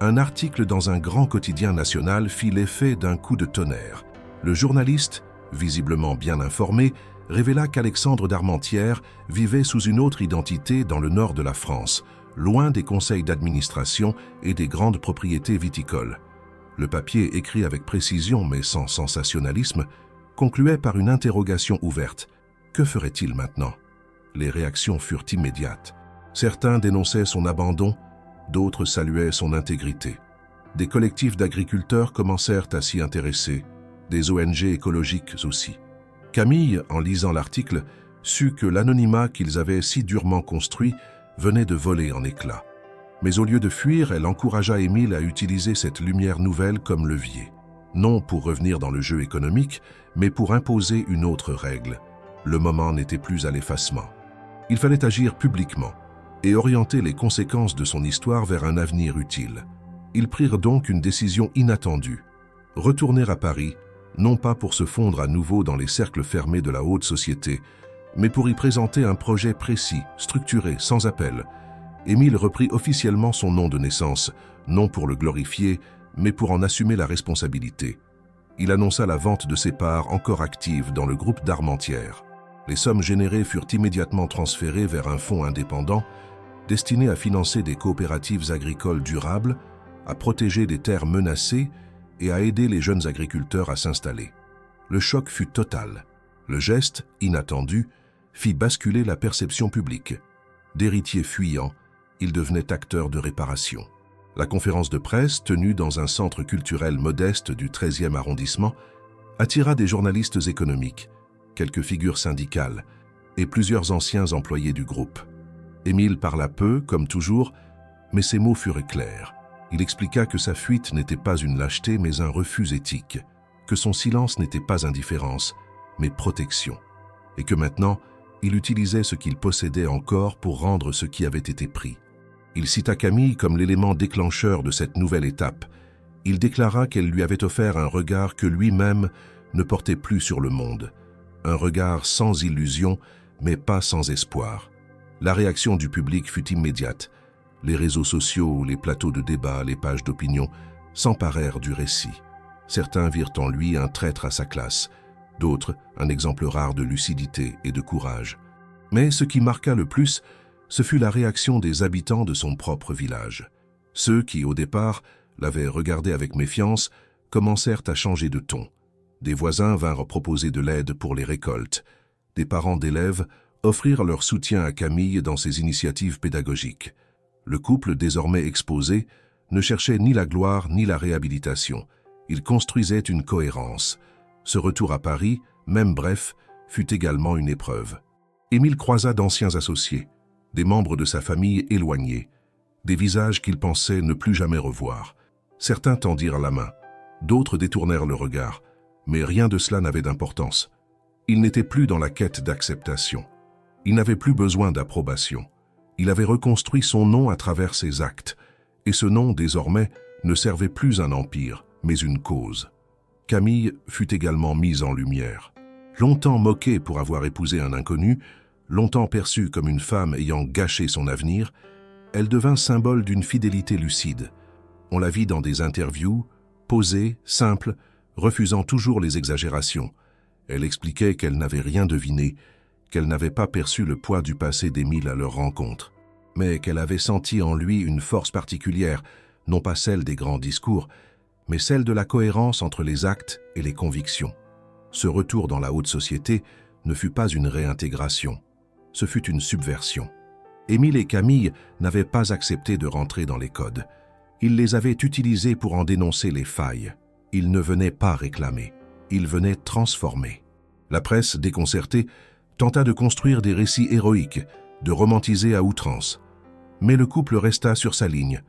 un article dans un grand quotidien national fit l'effet d'un coup de tonnerre. Le journaliste, visiblement bien informé, révéla qu'Alexandre d'Armentières vivait sous une autre identité dans le nord de la France, loin des conseils d'administration et des grandes propriétés viticoles. Le papier, écrit avec précision mais sans sensationnalisme, concluait par une interrogation ouverte. Que ferait-il maintenant? Les réactions furent immédiates. Certains dénonçaient son abandon, d'autres saluaient son intégrité. Des collectifs d'agriculteurs commencèrent à s'y intéresser, des ONG écologiques aussi. Camille, en lisant l'article, sut que l'anonymat qu'ils avaient si durement construit venait de voler en éclats. Mais au lieu de fuir, elle encouragea Émile à utiliser cette lumière nouvelle comme levier. Non pour revenir dans le jeu économique, mais pour imposer une autre règle. Le moment n'était plus à l'effacement. Il fallait agir publiquement et orienter les conséquences de son histoire vers un avenir utile. Ils prirent donc une décision inattendue. Retourner à Paris, non pas pour se fondre à nouveau dans les cercles fermés de la haute société, mais pour y présenter un projet précis, structuré, sans appel. Émile reprit officiellement son nom de naissance, non pour le glorifier, mais pour en assumer la responsabilité. Il annonça la vente de ses parts encore actives dans le groupe d'Armentières. Les sommes générées furent immédiatement transférées vers un fonds indépendant destiné à financer des coopératives agricoles durables, à protéger des terres menacées et à aider les jeunes agriculteurs à s'installer. Le choc fut total. Le geste, inattendu, fit basculer la perception publique. D'héritier fuyant, il devenait acteur de réparation. La conférence de presse, tenue dans un centre culturel modeste du 13e arrondissement, attira des journalistes économiques, quelques figures syndicales et plusieurs anciens employés du groupe. Émile parla peu, comme toujours, mais ses mots furent clairs. Il expliqua que sa fuite n'était pas une lâcheté mais un refus éthique, que son silence n'était pas indifférence, mais protection, et que maintenant, il utilisait ce qu'il possédait encore pour rendre ce qui avait été pris. Il cita Camille comme l'élément déclencheur de cette nouvelle étape. Il déclara qu'elle lui avait offert un regard que lui-même ne portait plus sur le monde. Un regard sans illusion, mais pas sans espoir. La réaction du public fut immédiate. Les réseaux sociaux, les plateaux de débat, les pages d'opinion s'emparèrent du récit. Certains virent en lui un traître à sa classe, d'autres un exemple rare de lucidité et de courage. Mais ce qui marqua le plus, ce fut la réaction des habitants de son propre village. Ceux qui, au départ, l'avaient regardé avec méfiance, commencèrent à changer de ton. Des voisins vinrent proposer de l'aide pour les récoltes. Des parents d'élèves offrirent leur soutien à Camille dans ses initiatives pédagogiques. Le couple, désormais exposé, ne cherchait ni la gloire ni la réhabilitation. Il construisait une cohérence. Ce retour à Paris, même bref, fut également une épreuve. Émile croisa d'anciens associés, des membres de sa famille éloignés, des visages qu'il pensait ne plus jamais revoir. Certains tendirent la main, d'autres détournèrent le regard, mais rien de cela n'avait d'importance. Il n'était plus dans la quête d'acceptation. Il n'avait plus besoin d'approbation. Il avait reconstruit son nom à travers ses actes, et ce nom, désormais, ne servait plus un empire, mais une cause. Camille fut également mise en lumière. Longtemps moquée pour avoir épousé un inconnu, longtemps perçue comme une femme ayant gâché son avenir, elle devint symbole d'une fidélité lucide. On la vit dans des interviews, posée, simple, refusant toujours les exagérations. Elle expliquait qu'elle n'avait rien deviné, qu'elle n'avait pas perçu le poids du passé d'Émile à leur rencontre, mais qu'elle avait senti en lui une force particulière, non pas celle des grands discours, mais celle de la cohérence entre les actes et les convictions. Ce retour dans la haute société ne fut pas une réintégration, ce fut une subversion. Émile et Camille n'avaient pas accepté de rentrer dans les codes. Ils les avaient utilisés pour en dénoncer les failles. Ils ne venaient pas réclamer, ils venaient transformer. La presse, déconcertée, tenta de construire des récits héroïques, de romantiser à outrance. Mais le couple resta sur sa ligne.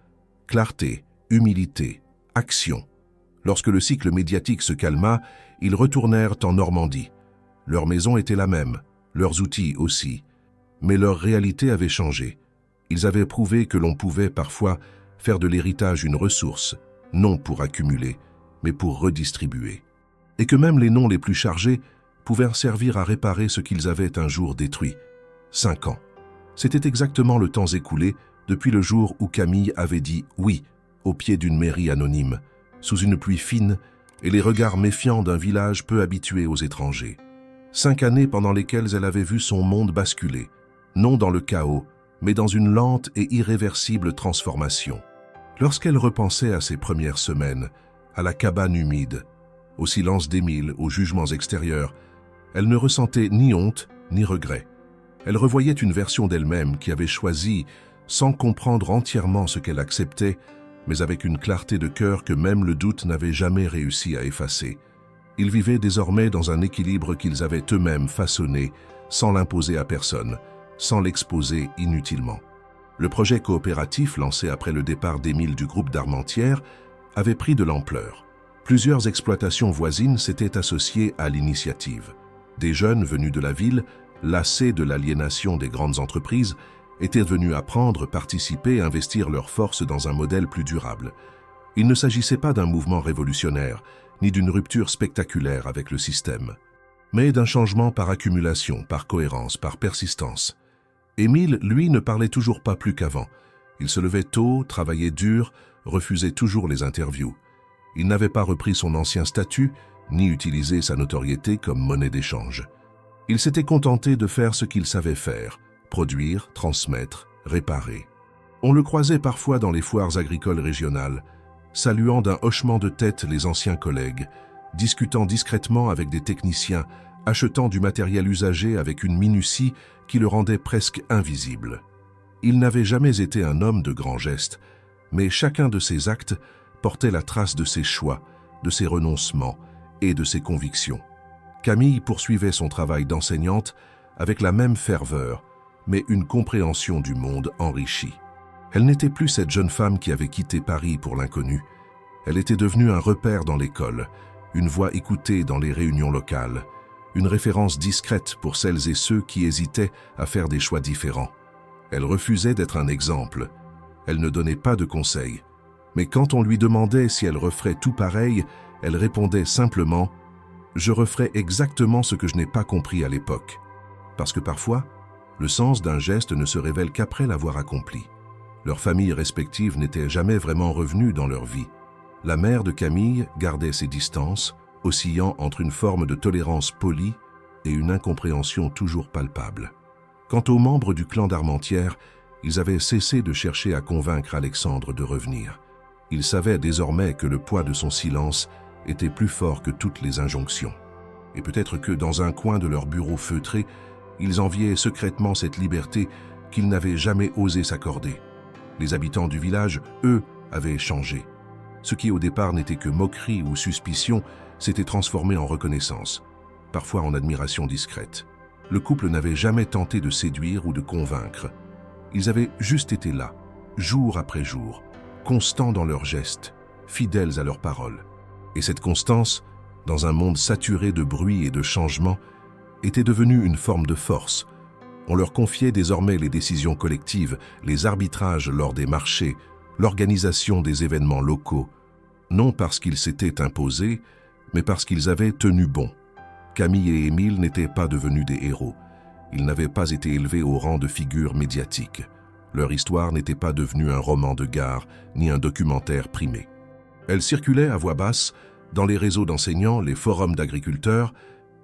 Clarté, humilité, action. Lorsque le cycle médiatique se calma, ils retournèrent en Normandie. Leur maison était la même, leurs outils aussi. Mais leur réalité avait changé. Ils avaient prouvé que l'on pouvait parfois faire de l'héritage une ressource, non pour accumuler, mais pour redistribuer. Et que même les noms les plus chargés pouvaient servir à réparer ce qu'ils avaient un jour détruit. 5 ans. C'était exactement le temps écoulé depuis le jour où Camille avait dit « oui » au pied d'une mairie anonyme, sous une pluie fine et les regards méfiants d'un village peu habitué aux étrangers. 5 années pendant lesquelles elle avait vu son monde basculer, non dans le chaos, mais dans une lente et irréversible transformation. Lorsqu'elle repensait à ses premières semaines, à la cabane humide, au silence d'Émile, aux jugements extérieurs, elle ne ressentait ni honte ni regret. Elle revoyait une version d'elle-même qui avait choisi, sans comprendre entièrement ce qu'elle acceptait, mais avec une clarté de cœur que même le doute n'avait jamais réussi à effacer. Ils vivaient désormais dans un équilibre qu'ils avaient eux-mêmes façonné, sans l'imposer à personne, sans l'exposer inutilement. Le projet coopératif lancé après le départ d'Émile du groupe d'Armentières avait pris de l'ampleur. Plusieurs exploitations voisines s'étaient associées à l'initiative. Des jeunes venus de la ville, lassés de l'aliénation des grandes entreprises, étaient venus apprendre, participer, investir leurs forces dans un modèle plus durable. Il ne s'agissait pas d'un mouvement révolutionnaire, ni d'une rupture spectaculaire avec le système, mais d'un changement par accumulation, par cohérence, par persistance. Émile, lui, ne parlait toujours pas plus qu'avant. Il se levait tôt, travaillait dur, refusait toujours les interviews. Il n'avait pas repris son ancien statut, ni utilisé sa notoriété comme monnaie d'échange. Il s'était contenté de faire ce qu'il savait faire, produire, transmettre, réparer. On le croisait parfois dans les foires agricoles régionales, saluant d'un hochement de tête les anciens collègues, discutant discrètement avec des techniciens, achetant du matériel usagé avec une minutie qui le rendait presque invisible. Il n'avait jamais été un homme de grands gestes, mais chacun de ses actes portait la trace de ses choix, de ses renoncements et de ses convictions. Camille poursuivait son travail d'enseignante avec la même ferveur, mais une compréhension du monde enrichie. Elle n'était plus cette jeune femme qui avait quitté Paris pour l'inconnu. Elle était devenue un repère dans l'école, une voix écoutée dans les réunions locales, une référence discrète pour celles et ceux qui hésitaient à faire des choix différents. Elle refusait d'être un exemple. Elle ne donnait pas de conseils. Mais quand on lui demandait si elle referait tout pareil, elle répondait simplement « Je referai exactement ce que je n'ai pas compris à l'époque ». Parce que parfois, le sens d'un geste ne se révèle qu'après l'avoir accompli. Leurs familles respectives n'étaient jamais vraiment revenues dans leur vie. La mère de Camille gardait ses distances, oscillant entre une forme de tolérance polie et une incompréhension toujours palpable. Quant aux membres du clan d'Armentières, ils avaient cessé de chercher à convaincre Alexandre de revenir. Ils savaient désormais que le poids de son silence était plus fort que toutes les injonctions. Et peut-être que dans un coin de leur bureau feutré, ils enviaient secrètement cette liberté qu'ils n'avaient jamais osé s'accorder. Les habitants du village, eux, avaient changé. Ce qui au départ n'était que moquerie ou suspicion s'était transformé en reconnaissance, parfois en admiration discrète. Le couple n'avait jamais tenté de séduire ou de convaincre. Ils avaient juste été là, jour après jour, constants dans leurs gestes, fidèles à leurs paroles. Et cette constance, dans un monde saturé de bruit et de changement, était devenue une forme de force. On leur confiait désormais les décisions collectives, les arbitrages lors des marchés, l'organisation des événements locaux, non parce qu'ils s'étaient imposés, mais parce qu'ils avaient tenu bon. Camille et Émile n'étaient pas devenus des héros. Ils n'avaient pas été élevés au rang de figures médiatiques. Leur histoire n'était pas devenue un roman de gare ni un documentaire primé. Elle circulait à voix basse dans les réseaux d'enseignants, les forums d'agriculteurs,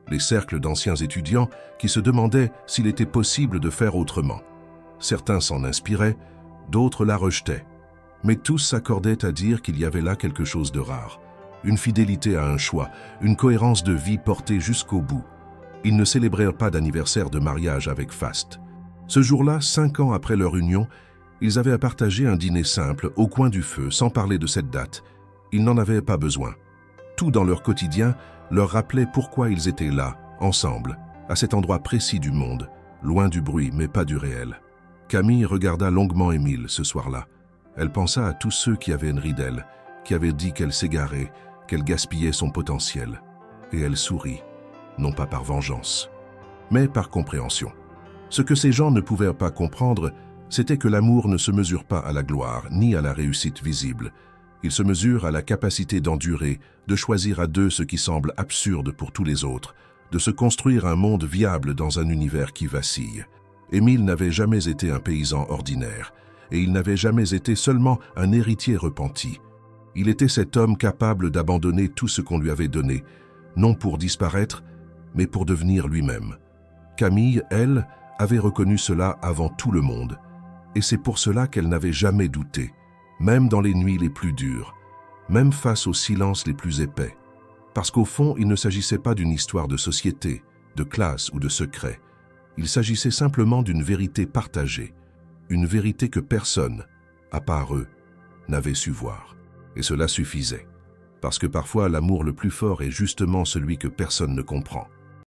les cercles d'anciens étudiants qui se demandaient s'il était possible de faire autrement. Certains s'en inspiraient, d'autres la rejetaient. Mais tous s'accordaient à dire qu'il y avait là quelque chose de rare. Une fidélité à un choix, une cohérence de vie portée jusqu'au bout. Ils ne célébrèrent pas d'anniversaire de mariage avec faste. Ce jour-là, 5 ans après leur union, ils avaient à partager un dîner simple, au coin du feu, sans parler de cette date. Ils n'en avaient pas besoin. Tout dans leur quotidien leur rappelait pourquoi ils étaient là, ensemble, à cet endroit précis du monde, loin du bruit mais pas du réel. Camille regarda longuement Émile ce soir-là. Elle pensa à tous ceux qui avaient ri d'elle, qui avaient dit qu'elle s'égarait, qu'elle gaspillait son potentiel. Et elle sourit, non pas par vengeance, mais par compréhension. Ce que ces gens ne pouvaient pas comprendre, c'était que l'amour ne se mesure pas à la gloire, ni à la réussite visible. Il se mesure à la capacité d'endurer, de choisir à deux ce qui semble absurde pour tous les autres, de se construire un monde viable dans un univers qui vacille. Émile n'avait jamais été un paysan ordinaire, et il n'avait jamais été seulement un héritier repenti. Il était cet homme capable d'abandonner tout ce qu'on lui avait donné, non pour disparaître, mais pour devenir lui-même. Camille, elle, avait reconnu cela avant tout le monde, et c'est pour cela qu'elle n'avait jamais douté, même dans les nuits les plus dures, même face aux silences les plus épais. Parce qu'au fond, il ne s'agissait pas d'une histoire de société, de classe ou de secret. Il s'agissait simplement d'une vérité partagée, une vérité que personne, à part eux, n'avait su voir. Et cela suffisait, parce que parfois l'amour le plus fort est justement celui que personne ne comprend.